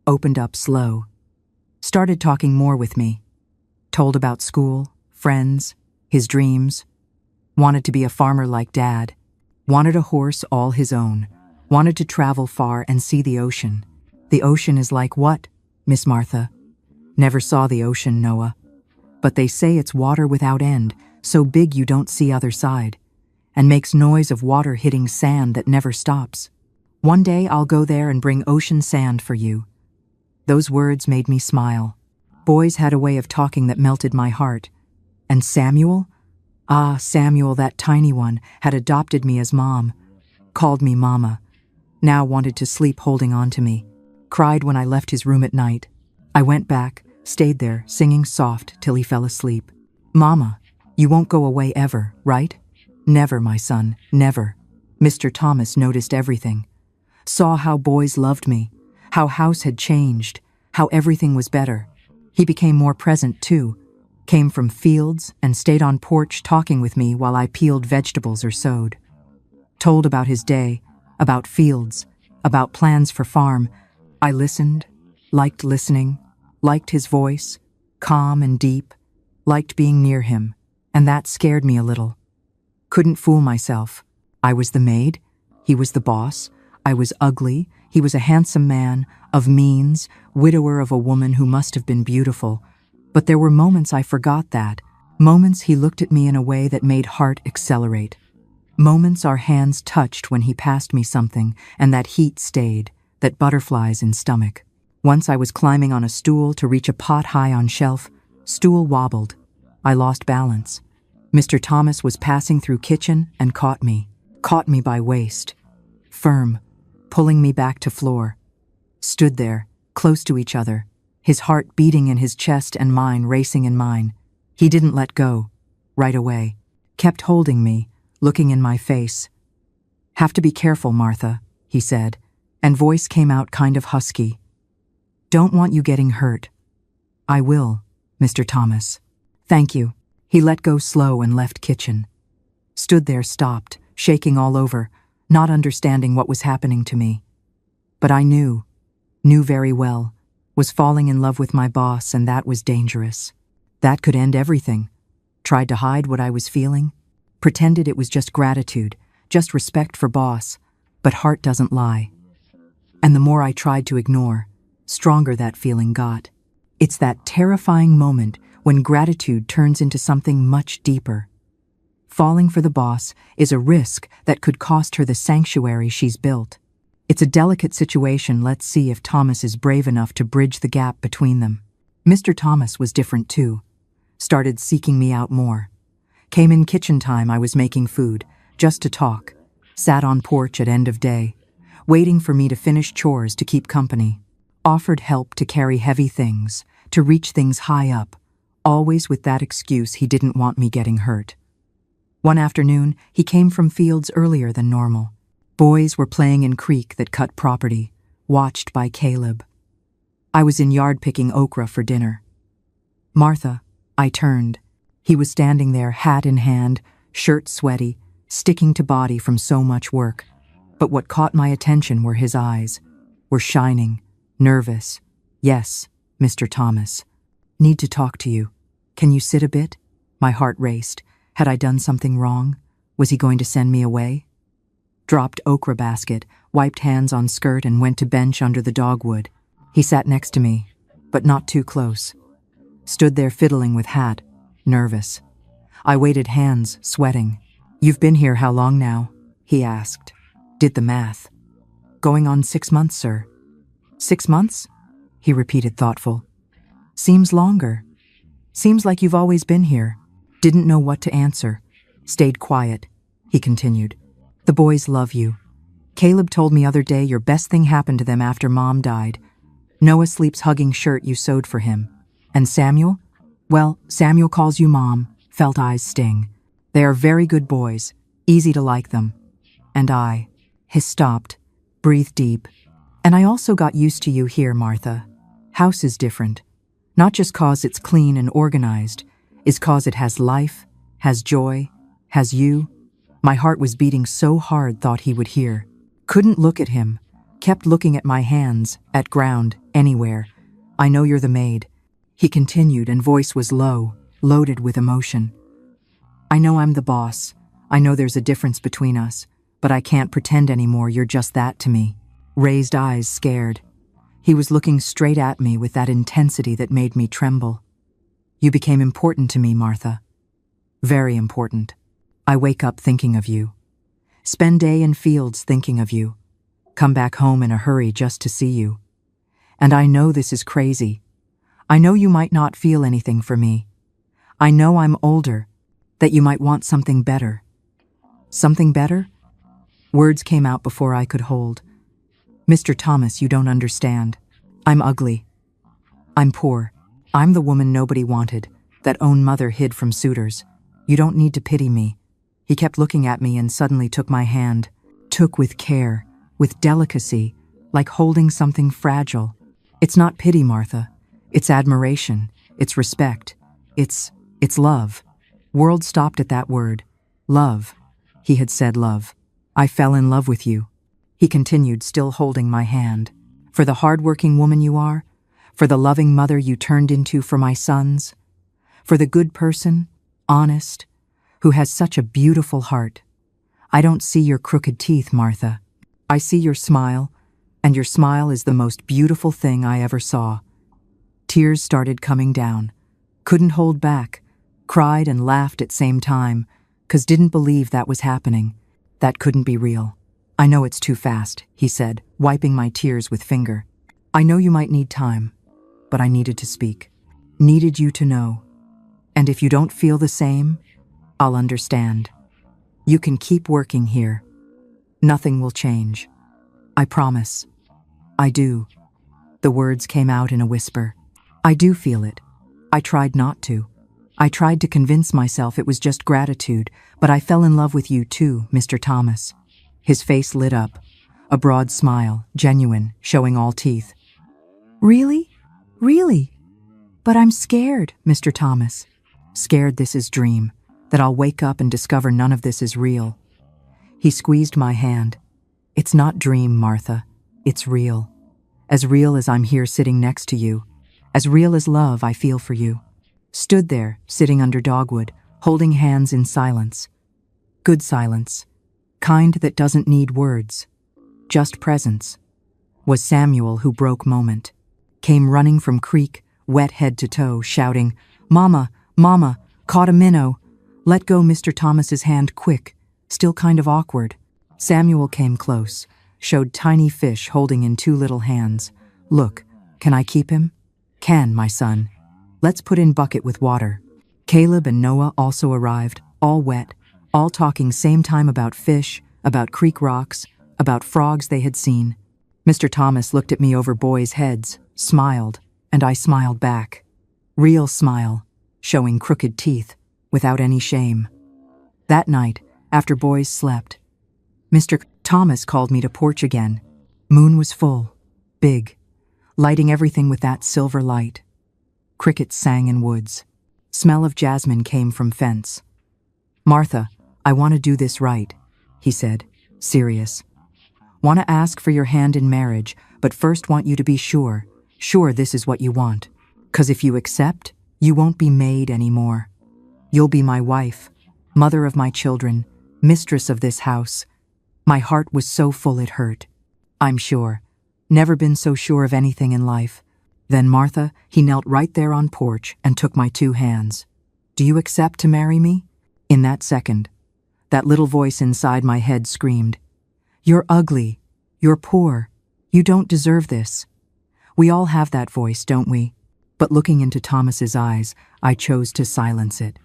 S1: opened up slow. Started talking more with me. Told about school, friends, his dreams. Wanted to be a farmer like Dad. Wanted a horse all his own. Wanted to travel far and see the ocean. "The ocean is like what, Miss Martha?" "Never saw the ocean, Noah. But they say it's water without end, so big you don't see other side, and makes noise of water hitting sand that never stops. One day I'll go there and bring ocean sand for you." Those words made me smile. Boys had a way of talking that melted my heart. And Samuel? Ah, Samuel, that tiny one, had adopted me as mom. Called me mama. Now wanted to sleep holding on to me. Cried when I left his room at night. I went back, stayed there, singing soft till he fell asleep. "Mama, you won't go away ever, right?" "Never, my son, never." Mr. Thomas noticed everything. Saw how boys loved me, how house had changed, how everything was better. He became more present too. Came from fields and stayed on porch talking with me while I peeled vegetables or sewed. Told about his day, about fields, about plans for farm. I listened, liked listening, liked his voice, calm and deep, liked being near him, and that scared me a little. Couldn't fool myself. I was the maid, he was the boss, I was ugly, he was a handsome man, of means, widower of a woman who must have been beautiful. But there were moments I forgot that, moments he looked at me in a way that made heart accelerate. Moments our hands touched when he passed me something, and that heat stayed, that butterflies in stomach. Once I was climbing on a stool to reach a pot high on shelf. Stool wobbled. I lost balance. Mr. Thomas was passing through kitchen and caught me by waist. Firm, pulling me back to floor. Stood there, close to each other, his heart beating in his chest and mine racing in mine. He didn't let go, right away. Kept holding me, looking in my face. "Have to be careful, Martha," he said, and voice came out kind of husky. "Don't want you getting hurt." "I will, Mr. Thomas." "Thank you." He let go slow and left kitchen. Stood there stopped, shaking all over, not understanding what was happening to me. But I knew very well, was falling in love with my boss, and that was dangerous. That could end everything. Tried to hide what I was feeling. Pretended it was just gratitude, just respect for boss, but heart doesn't lie. And the more I tried to ignore, stronger that feeling got. It's that terrifying moment when gratitude turns into something much deeper. Falling for the boss is a risk that could cost her the sanctuary she's built. It's a delicate situation. Let's see if Thomas is brave enough to bridge the gap between them. Mr. Thomas was different too. Started seeking me out more. Came in kitchen time. I was making food, just to talk. Sat on porch at end of day, waiting for me to finish chores to keep company. Offered help to carry heavy things, to reach things high up, always with that excuse he didn't want me getting hurt. One afternoon, he came from fields earlier than normal. Boys were playing in creek that cut property, watched by Caleb. I was in yard picking okra for dinner. "Martha," I turned. He was standing there, hat in hand, shirt sweaty, sticking to body from so much work. But what caught my attention were his eyes. Were shining, nervous. "Yes, Mr. Thomas. Need to talk to you. Can you sit a bit?" My heart raced. Had I done something wrong? Was he going to send me away? Dropped okra basket, wiped hands on skirt, and went to bench under the dogwood. He sat next to me, but not too close. Stood there fiddling with hat, nervous. I waited, hands sweating. "You've been here how long now?" he asked. Did the math. "Going on 6 months, sir." "6 months?" he repeated, thoughtful. "Seems longer. Seems like you've always been here." Didn't know what to answer. Stayed quiet. He continued. "The boys love you. Caleb told me other day your best thing happened to them after Mom died. Noah sleeps hugging shirt you sewed for him. And Samuel? Well, Samuel calls you Mom." Felt eyes sting. "They are very good boys. Easy to like them. And I." He stopped, breathed deep. "And I also got used to you here, Martha. House is different. Not just 'cause it's clean and organized. Is 'cause it has life, has joy, has you." My heart was beating so hard, thought he would hear. Couldn't look at him. Kept looking at my hands, at ground, anywhere. "I know you're the maid," he continued, and voice was low, loaded with emotion. "I know I'm the boss. I know there's a difference between us, but I can't pretend anymore you're just that to me." Raised eyes, scared. He was looking straight at me with that intensity that made me tremble. "You became important to me, Martha. Very important. I wake up thinking of you. Spend day in fields thinking of you. Come back home in a hurry just to see you. And I know this is crazy. I know you might not feel anything for me. I know I'm older, that you might want something better." "Something better?" Words came out before I could hold. "Mr. Thomas, you don't understand. I'm ugly. I'm poor. I'm the woman nobody wanted, that own mother hid from suitors. You don't need to pity me." He kept looking at me and suddenly took my hand. Took with care, with delicacy, like holding something fragile. "It's not pity, Martha. It's admiration. It's respect. It's love." World stopped at that word. "Love." He had said love. "I fell in love with you." He continued, still holding my hand. "For the hard-working woman you are, for the loving mother you turned into for my sons, for the good person, honest, who has such a beautiful heart. I don't see your crooked teeth, Martha. I see your smile, and your smile is the most beautiful thing I ever saw." Tears started coming down. Couldn't hold back. Cried and laughed at same time, 'cause didn't believe that was happening. That couldn't be real. "I know it's too fast," he said, wiping my tears with finger. "I know you might need time, but I needed to speak. Needed you to know. And if you don't feel the same, I'll understand. You can keep working here. Nothing will change. I promise. I do." The words came out in a whisper. "I do feel it. I tried not to. I tried to convince myself it was just gratitude, but I fell in love with you too, Mr. Thomas. His face lit up, a broad smile, genuine, showing all teeth. Really? Really? But I'm scared, Mr. Thomas. Scared this is dream, that I'll wake up and discover none of this is real. He squeezed my hand. It's not dream, Martha. It's real. As real as I'm here sitting next to you. As real as love I feel for you. Stood there, sitting under dogwood, holding hands in silence. Good silence. Kind that doesn't need words. Just presence. Was Samuel who broke moment. Came running from creek, wet head to toe, shouting, "Mama, Mama, caught a minnow. Let go Mr. Thomas's hand quick." Still kind of awkward. Samuel came close, showed tiny fish holding in two little hands. "Look, can I keep him?" "Can, my son. Let's put in bucket with water." Caleb and Noah also arrived, all wet, all talking same time about fish, about creek rocks, about frogs they had seen. Mr. Thomas looked at me over boys' heads, smiled, and I smiled back. Real smile, showing crooked teeth, without any shame. That night, after boys slept, Mr. Thomas called me to porch again. Moon was full, big, lighting everything with that silver light. Crickets sang in woods. Smell of jasmine came from fence. "Martha, I want to do this right," he said, serious. "Want to ask for your hand in marriage, but first want you to be sure this is what you want. 'Cause if you accept, you won't be maid anymore. You'll be my wife, mother of my children, mistress of this house." My heart was so full it hurt. I'm sure. Never been so sure of anything in life. Then Martha, he knelt right there on porch and took my two hands. "Do you accept to marry me?" In that second, that little voice inside my head screamed, "You're ugly. You're poor. You don't deserve this." We all have that voice, don't we? But looking into Thomas's eyes, I chose to silence it.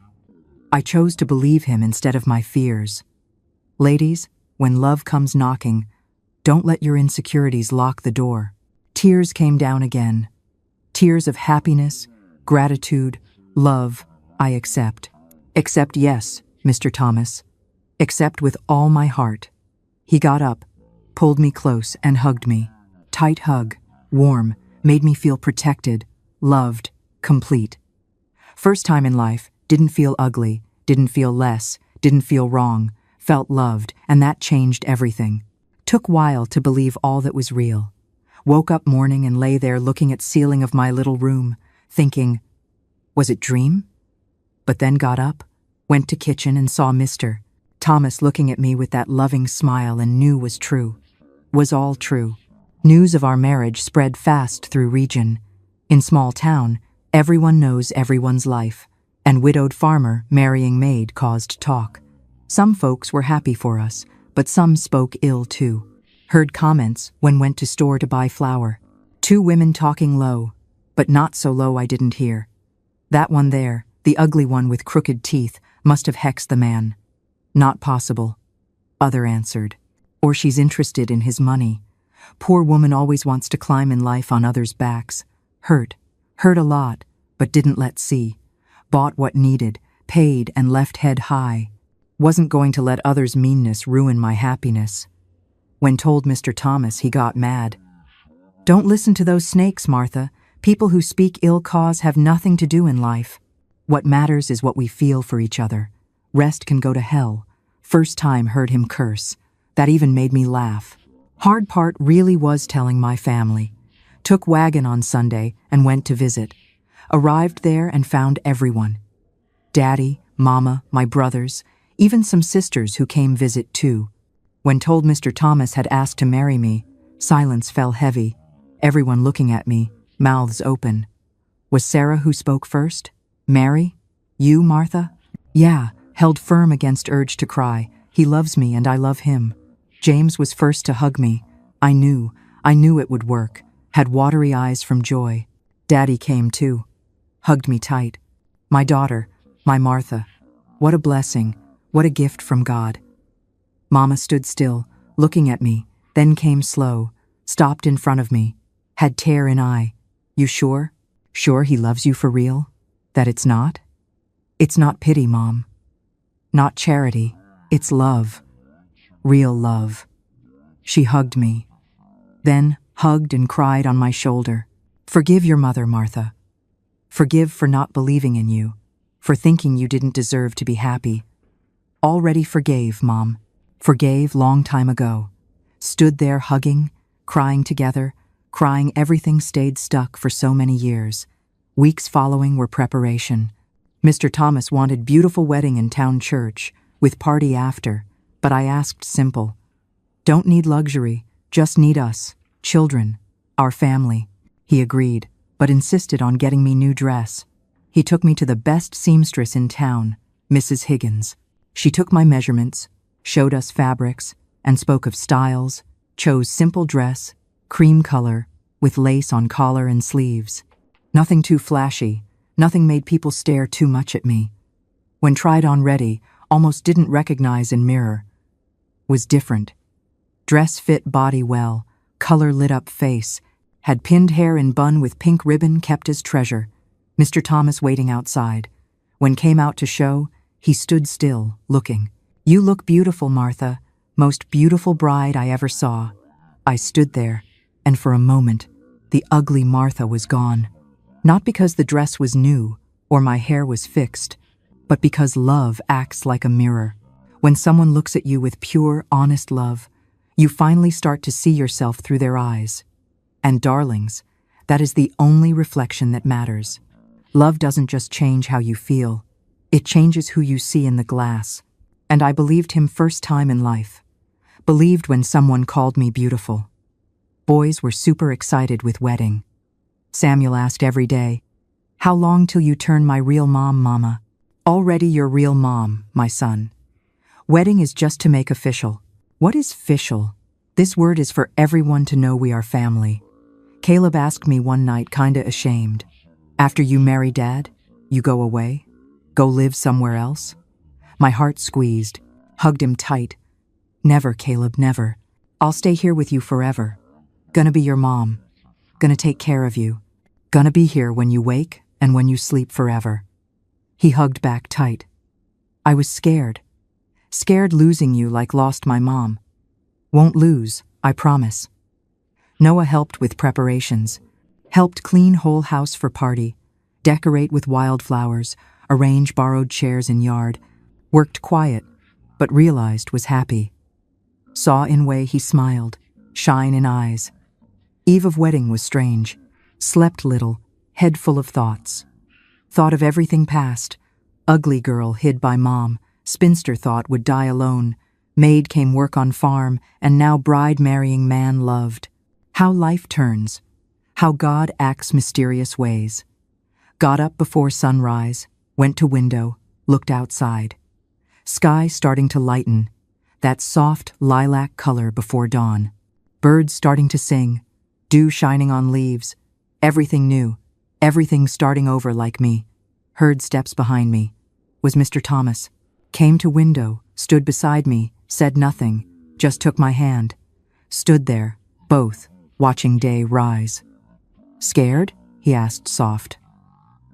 S1: I chose to believe him instead of my fears. Ladies, when love comes knocking, don't let your insecurities lock the door. Tears came down again. Tears of happiness, gratitude, love. I accept. Accept, yes, Mr. Thomas. Accept with all my heart. He got up, pulled me close and hugged me. Tight hug, warm, made me feel protected, loved, complete. First time in life, didn't feel ugly, didn't feel less, didn't feel wrong, felt loved, and that changed everything. Took while to believe all that was real. Woke up morning and lay there looking at ceiling of my little room, thinking, was it dream? But then got up, went to kitchen and saw Mr. Thomas looking at me with that loving smile and knew was true. Was all true. News of our marriage spread fast through region. In small town, everyone knows everyone's life, and widowed farmer marrying maid caused talk. Some folks were happy for us, but some spoke ill too. Heard comments when went to store to buy flour. Two women talking low, but not so low I didn't hear. That one there, the ugly one with crooked teeth, must have hexed the man. Not possible. Other answered. Or she's interested in his money. Poor woman always wants to climb in life on others' backs. Hurt a lot, but didn't let see. Bought what needed, paid and left head high. Wasn't going to let others' meanness ruin my happiness. When told Mr. Thomas, he got mad. Don't listen to those snakes, Martha. People who speak ill cause have nothing to do in life. What matters is what we feel for each other. Rest can go to hell. First time heard him curse. That even made me laugh. Hard part really was telling my family. Took wagon on Sunday and went to visit. Arrived there and found everyone. Daddy, Mama, my brothers, even some sisters who came visit too. When told Mr. Thomas had asked to marry me, silence fell heavy. Everyone looking at me, mouths open. Was Sarah who spoke first? Mary? You, Martha? Yeah, held firm against urge to cry. He loves me and I love him. James was first to hug me. I knew it would work. Had watery eyes from joy. Daddy came too. Hugged me tight. My daughter, my Martha. What a blessing, what a gift from God. Mama stood still, looking at me, then came slow, stopped in front of me, had tear in eye. You sure? Sure he loves you for real? That it's not? It's not pity, Mom. Not charity. It's love. Real love. She hugged me, then hugged and cried on my shoulder. Forgive your mother, Martha. Forgive for not believing in you, for thinking you didn't deserve to be happy. Already forgave, Mom. Forgave long time ago. Stood there hugging, crying together, crying everything stayed stuck for so many years. Weeks following were preparation. Mr. Thomas wanted beautiful wedding in town church, with party after, but I asked simple. Don't need luxury, just need us, children, our family. He agreed, but insisted on getting me new dress. He took me to the best seamstress in town, Mrs. Higgins. She took my measurements, showed us fabrics, and spoke of styles, chose simple dress, cream color, with lace on collar and sleeves. Nothing too flashy, nothing made people stare too much at me. When tried on ready, almost didn't recognize in mirror. Was different. Dress fit body well, color lit up face, had pinned hair in bun with pink ribbon kept as treasure. Mr. Thomas waiting outside. When came out to show, he stood still, looking. You look beautiful, Martha. Most beautiful bride I ever saw. I stood there, and for a moment, the ugly Martha was gone. Not because the dress was new, or my hair was fixed, but because love acts like a mirror. When someone looks at you with pure, honest love, you finally start to see yourself through their eyes. And darlings, that is the only reflection that matters. Love doesn't just change how you feel, it changes who you see in the glass. And I believed him first time in life. Believed when someone called me beautiful. Boys were super excited with wedding. Samuel asked every day, how long till you turn my real mom, Mama? Already your real mom, my son. Wedding is just to make official. What is official? This word is for everyone to know we are family. Caleb asked me one night, kinda ashamed. After you marry Dad, you go away? Go live somewhere else? My heart squeezed, hugged him tight. Never, Caleb, never. I'll stay here with you forever. Gonna be your mom. Gonna take care of you. Gonna be here when you wake and when you sleep forever. He hugged back tight. I was scared. Scared losing you like lost my mom. Won't lose, I promise. Noah helped with preparations. Helped clean whole house for party. Decorate with wildflowers. Arrange borrowed chairs in yard. Worked quiet, but realized was happy. Saw in way he smiled, shine in eyes. Eve of wedding was strange. Slept little, head full of thoughts. Thought of everything past. Ugly girl hid by mom. Spinster thought would die alone. Maid came work on farm, and now bride marrying man loved. How life turns. How God acts mysterious ways. Got up before sunrise, went to window, looked outside. Sky starting to lighten, that soft lilac color before dawn. Birds starting to sing, dew shining on leaves. Everything new, everything starting over like me. Heard steps behind me. Was Mr. Thomas. Came to window, stood beside me, said nothing, just took my hand. Stood there, both, watching day rise. Scared? He asked soft.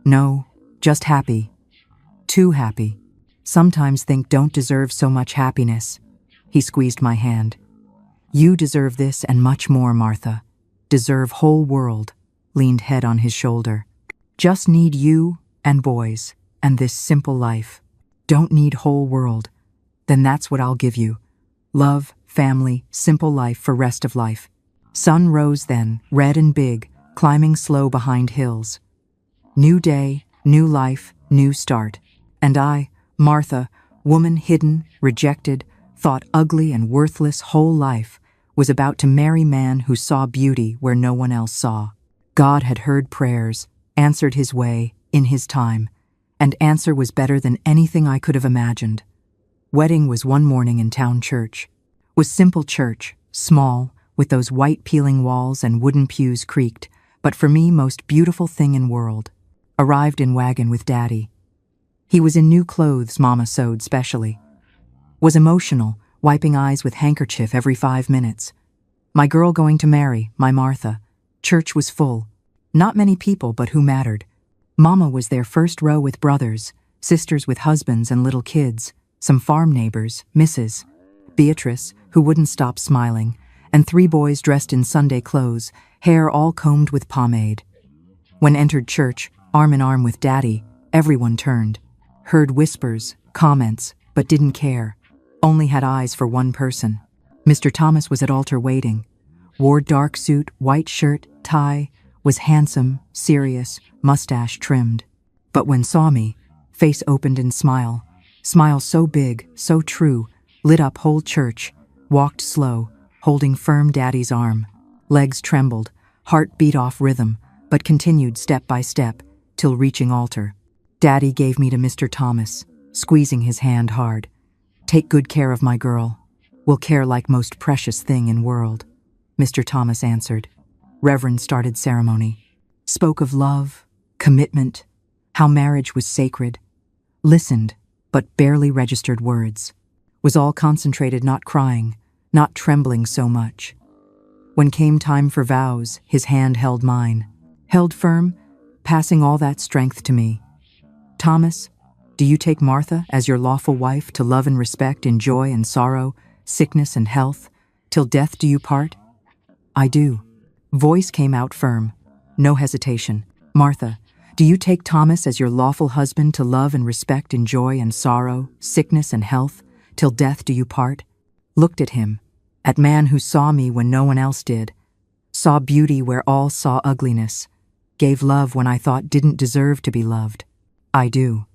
S1: No, just happy. Too happy. Sometimes think don't deserve so much happiness. He squeezed my hand. You deserve this and much more, Martha. Deserve whole world. Leaned head on his shoulder. Just need you and boys and this simple life. Don't need whole world. Then that's what I'll give you. Love, family, simple life for rest of life. Sun rose then, red and big, climbing slow behind hills. New day, new life, new start. And I, Martha, woman hidden, rejected, thought ugly and worthless whole life, was about to marry man who saw beauty where no one else saw. God had heard prayers, answered his way, in his time, and answer was better than anything I could have imagined. Wedding was one morning in town church. Was simple church, small, with those white peeling walls and wooden pews creaked, but for me most beautiful thing in world. Arrived in wagon with Daddy. He was in new clothes Mama sewed specially. Was emotional, wiping eyes with handkerchief every 5 minutes. My girl going to marry, my Martha. Church was full. Not many people, but who mattered. Mama was there first row with brothers, sisters with husbands and little kids, some farm neighbors, Mrs. Beatrice, who wouldn't stop smiling, and 3 boys dressed in Sunday clothes, hair all combed with pomade. When entered church, arm in arm with Daddy, everyone turned, heard whispers, comments, but didn't care, only had eyes for one person. Mr. Thomas was at altar waiting, wore dark suit, white shirt, tie, was handsome, serious, mustache trimmed. But when saw me, face opened in smile so big, so true, lit up whole church, walked slow, holding firm Daddy's arm. Legs trembled, heart beat off rhythm, but continued step by step, till reaching altar. Daddy gave me to Mr. Thomas, squeezing his hand hard. "Take good care of my girl. Will care like most precious thing in world," Mr. Thomas answered. Reverend started ceremony. Spoke of love, commitment, how marriage was sacred. Listened, but barely registered words. Was all concentrated, not crying, not trembling so much. When came time for vows, his hand held mine. Held firm, passing all that strength to me. "Thomas, do you take Martha as your lawful wife to love and respect in joy and sorrow, sickness and health, till death do you part?" "I do." Voice came out firm, no hesitation. "Martha, do you take Thomas as your lawful husband to love and respect in joy and sorrow, sickness and health, till death do you part?" Looked at him, at man who saw me when no one else did, saw beauty where all saw ugliness, gave love when I thought didn't deserve to be loved. "I do."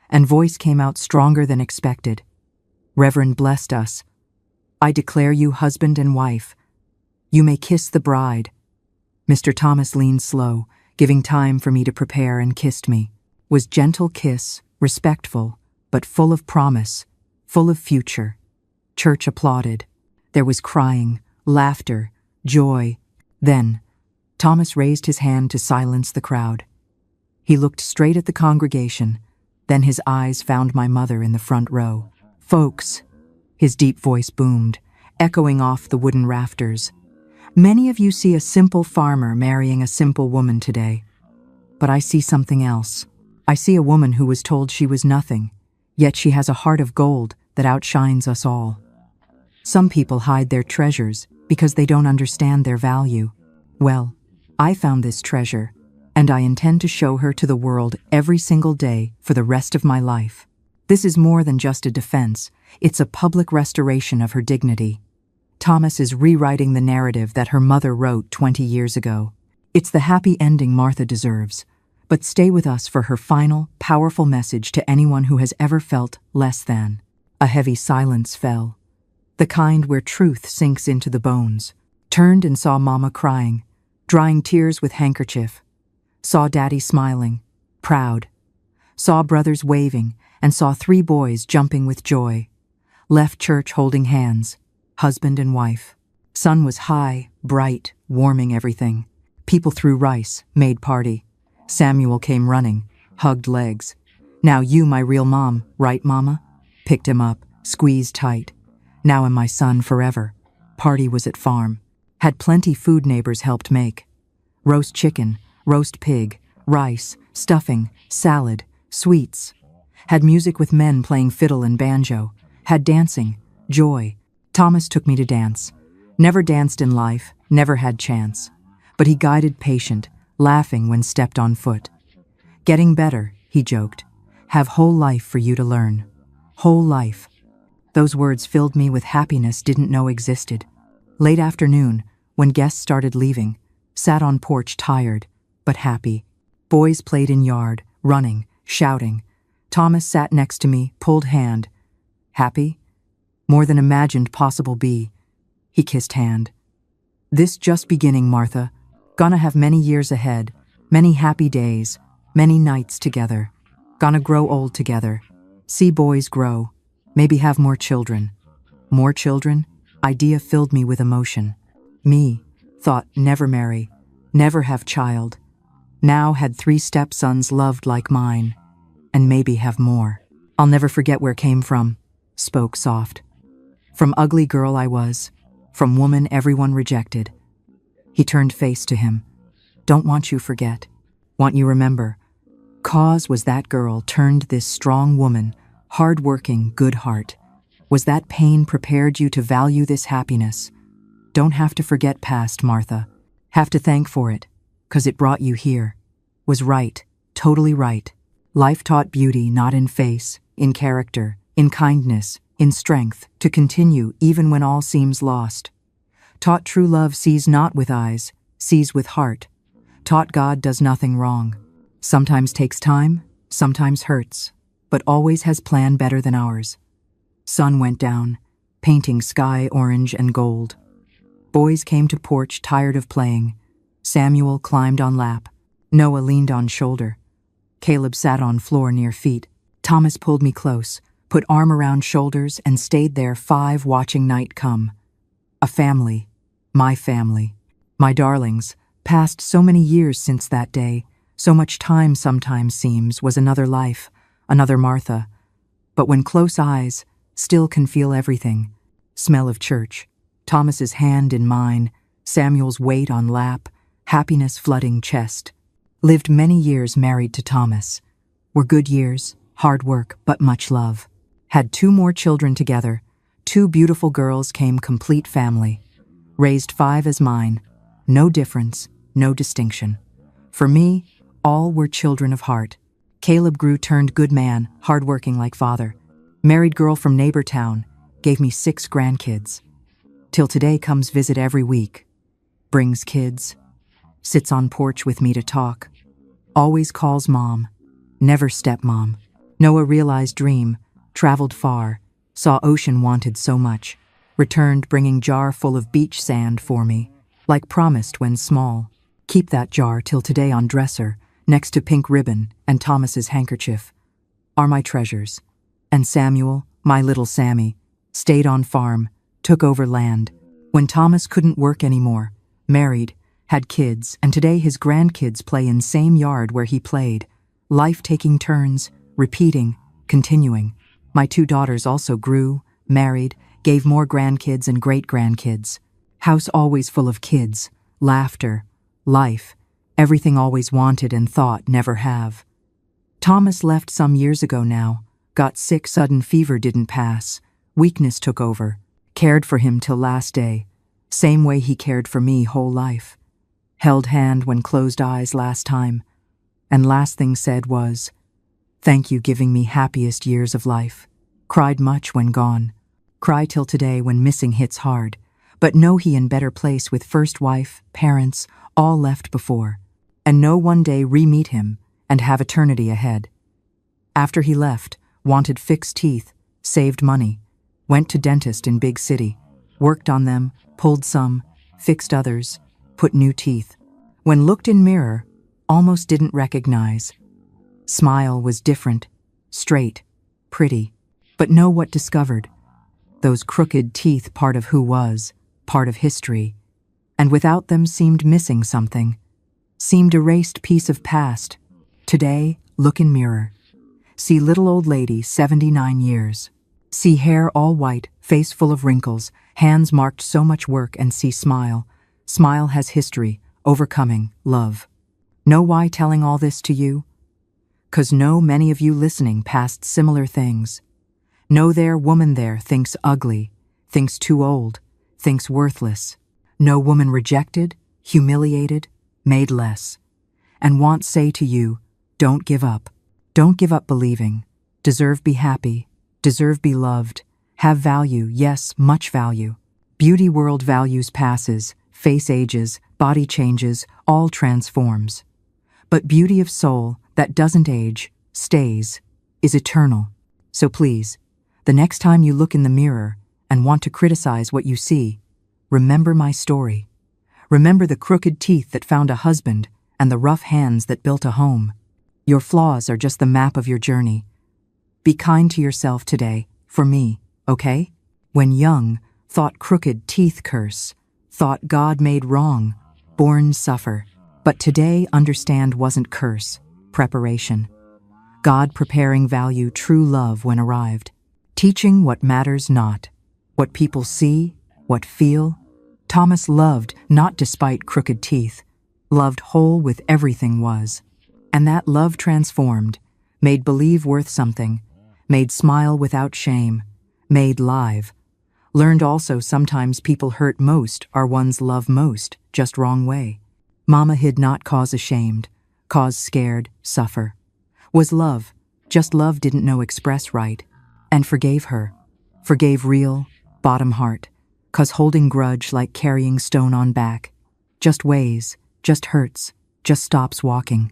S1: And voice came out stronger than expected. Reverend blessed us. "I declare you husband and wife. You may kiss the bride." Mr. Thomas leaned slow, giving time for me to prepare, and kissed me. Was gentle kiss, respectful, but full of promise, full of future. Church applauded. There was crying, laughter, joy. Then, Thomas raised his hand to silence the crowd. He looked straight at the congregation, then his eyes found my mother in the front row. "Folks," his deep voice boomed, echoing off the wooden rafters. "Many of you see a simple farmer marrying a simple woman today. But I see something else. I see a woman who was told she was nothing, yet she has a heart of gold that outshines us all. Some people hide their treasures because they don't understand their value. Well, I found this treasure, and I intend to show her to the world every single day for the rest of my life. This is more than just a defense, it's a public restoration of her dignity. Thomas is rewriting the narrative that her mother wrote 20 years ago. It's the happy ending Martha deserves. But stay with us for her final, powerful message to anyone who has ever felt less than." A heavy silence fell, the kind where truth sinks into the bones. Turned and saw Mama crying, drying tears with handkerchief. Saw Daddy smiling, proud. Saw brothers waving, and saw 3 boys jumping with joy. Left church holding hands, husband and wife. Sun was high, bright, warming everything. People threw rice, made party. Samuel came running, hugged legs. "Now you my real mom, right, Mama?" Picked him up, squeezed tight. "Now am my son forever." Party was at farm. Had plenty food neighbors helped make. Roast chicken, roast pig, rice, stuffing, salad, sweets. Had music with men playing fiddle and banjo. Had dancing, joy. Thomas took me to dance. Never danced in life, never had chance. But he guided patient, laughing when stepped on foot. "Getting better," he joked. "Have whole life for you to learn. Whole life." Those words filled me with happiness didn't know existed. Late afternoon, when guests started leaving, sat on porch tired, but happy. Boys played in yard, running, shouting. Thomas sat next to me, pulled hand. "Happy? More than imagined possible be." He kissed hand. "This just beginning, Martha. Gonna have many years ahead, many happy days, many nights together. Gonna grow old together. See boys grow. Maybe have more children." More children? Idea filled me with emotion. Me, thought never marry, never have child. Now had 3 stepsons loved like mine, and maybe have more. "I'll never forget where came from," spoke soft. "From ugly girl I was, from woman everyone rejected." He turned face to him. "Don't want you forget. Want you remember. cause was that girl turned this strong woman, hard-working, good heart. Was that pain prepared you to value this happiness? Don't have to forget past, Martha. Have to thank for it, 'cause it brought you here. Was right, totally right. Life taught beauty not in face, in character, in kindness, in strength, to continue even when all seems lost. Taught true love sees not with eyes, sees with heart. Taught God does nothing wrong. Sometimes takes time, sometimes hurts, but always has plan better than ours. Sun went down, painting sky orange and gold. Boys came to porch tired of playing. Samuel climbed on lap. Noah leaned on shoulder. Caleb sat on floor near feet. Thomas pulled me close, put arm around shoulders, and stayed there 5 watching night come. A family, my darlings, passed so many years since that day. So much time sometimes seems was another life, another Martha. But when close eyes still can feel everything, smell of church, Thomas's hand in mine, Samuel's weight on lap, happiness flooding chest. Lived many years married to Thomas. Were good years, hard work, but much love. Had 2 more children together. 2 beautiful girls came complete family. Raised 5 as mine. No difference, no distinction. For me, all were children of heart. Caleb grew turned good man, hardworking like father. Married girl from neighbor town, gave me 6 grandkids. Till today comes visit every week. Brings kids. Sits on porch with me to talk. Always calls mom. Never stepmom. Noah realized dream. Traveled far. Saw ocean wanted so much. Returned bringing jar full of beach sand for me. Like promised when small. Keep that jar till today on dresser, next to pink ribbon and Thomas's handkerchief. Are my treasures. And Samuel, my little Sammy, stayed on farm, took over land. When Thomas couldn't work anymore, married, had kids, and today his grandkids play in same yard where he played. Life taking turns, repeating, continuing. My 2 daughters also grew, married, gave more grandkids and great-grandkids. House always full of kids, laughter, life, everything always wanted and thought never have. Thomas left some years ago now. Got sick, sudden fever didn't pass. Weakness took over. Cared for him till last day. Same way he cared for me whole life. Held hand when closed eyes last time. And last thing said was, "Thank you giving me happiest years of life." Cried much when gone. Cry till today when missing hits hard. But know he in better place with first wife, parents, all left before. And know one day re-meet him and have eternity ahead. After he left, wanted fixed teeth, saved money, went to dentist in big city, worked on them, pulled some, fixed others, put new teeth. When looked in mirror, almost didn't recognize. Smile was different, straight, pretty, but know what discovered? Those crooked teeth part of who was, part of history, and without them seemed missing something, seemed erased piece of past. Today, look in mirror. See little old lady, 79 years. See hair all white, face full of wrinkles, hands marked so much work, and see smile. Smile has history, overcoming, love. Know why telling all this to you? 'Cause know many of you listening passed similar things. Know their woman there thinks ugly, thinks too old, thinks worthless. Know woman rejected, humiliated, made less. And want say to you, don't give up. Don't give up believing. Deserve be happy. Deserve be loved. Have value, yes, much value. Beauty world values passes, face ages, body changes, all transforms. But beauty of soul that doesn't age, stays, is eternal. So please, the next time you look in the mirror and want to criticize what you see, remember my story. Remember the crooked teeth that found a husband and the rough hands that built a home. Your flaws are just the map of your journey. Be kind to yourself today, for me, okay? When young, thought crooked teeth curse, thought God made wrong, born suffer. But today understand wasn't curse, preparation. God preparing value true love when arrived. Teaching what matters not, what people see, what feel. Thomas loved not despite crooked teeth, loved whole with everything was. And that love transformed, made believe worth something, made smile without shame, made live. Learned also sometimes people hurt most are ones love most, just wrong way. Mama hid not cause ashamed, cause scared, suffer. Was love, just love didn't know express right, and forgave her. Forgave real, bottom heart, 'cause holding grudge like carrying stone on back. Just weighs, just hurts, just stops walking.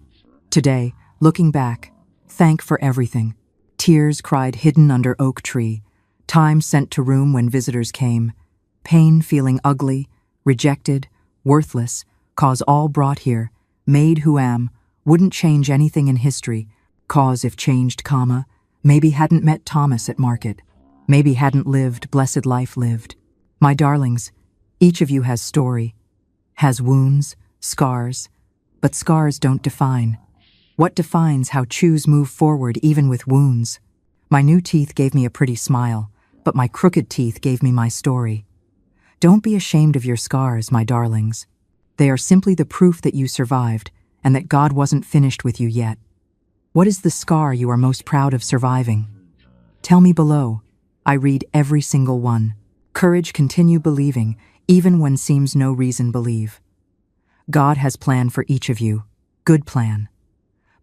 S1: Today, looking back, thank for everything. Tears cried hidden under oak tree, time sent to room when visitors came, pain feeling ugly, rejected, worthless, cause all brought here, made who am, wouldn't change anything in history, cause if changed, comma, maybe hadn't met Thomas at market, maybe hadn't lived blessed life lived. My darlings, each of you has story, has wounds, scars, but scars don't define. What defines how choose move forward even with wounds? My new teeth gave me a pretty smile, but my crooked teeth gave me my story. Don't be ashamed of your scars, my darlings. They are simply the proof that you survived and that God wasn't finished with you yet. What is the scar you are most proud of surviving? Tell me below. I read every single one. Courage, continue believing, even when seems no reason believe. God has plan for each of you. Good plan.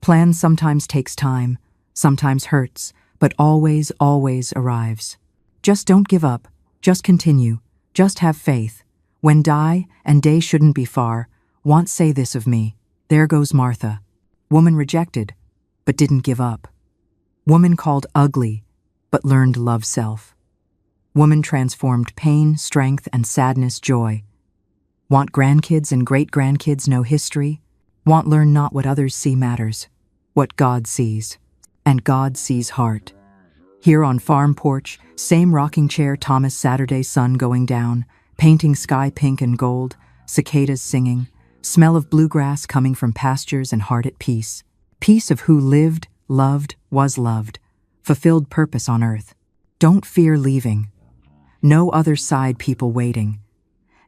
S1: Plan sometimes takes time, sometimes hurts, but always, always arrives. Just don't give up, just continue, just have faith. When die, and day shouldn't be far, once say this of me, there goes Martha. Woman rejected, but didn't give up. Woman called ugly, but learned love self. Woman transformed pain, strength, and sadness joy. Want grandkids and great-grandkids know history? Want learn not what others see matters, what God sees. And God sees heart. Here on farm porch, same rocking chair, Thomas Saturday sun going down, painting sky pink and gold, cicadas singing, smell of bluegrass coming from pastures and heart at peace. Peace of who lived, loved, was loved, fulfilled purpose on earth. Don't fear leaving. No other side people waiting.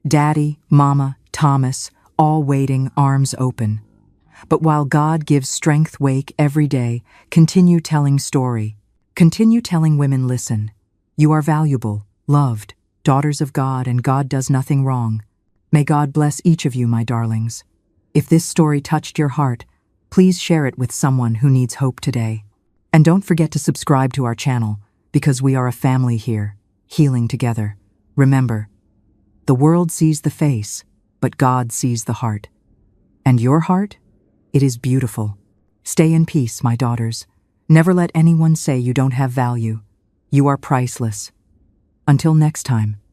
S1: Daddy, Mama, Thomas, all waiting, arms open. But while God gives strength wake every day, continue telling story. Continue telling women listen. You are valuable, loved, daughters of God, and God does nothing wrong. May God bless each of you, my darlings. If this story touched your heart, please share it with someone who needs hope today. And don't forget to subscribe to our channel, because we are a family here, healing together. Remember, the world sees the face, but God sees the heart. And your heart? It is beautiful. Stay in peace, my daughters. Never let anyone say you don't have value. You are priceless. Until next time.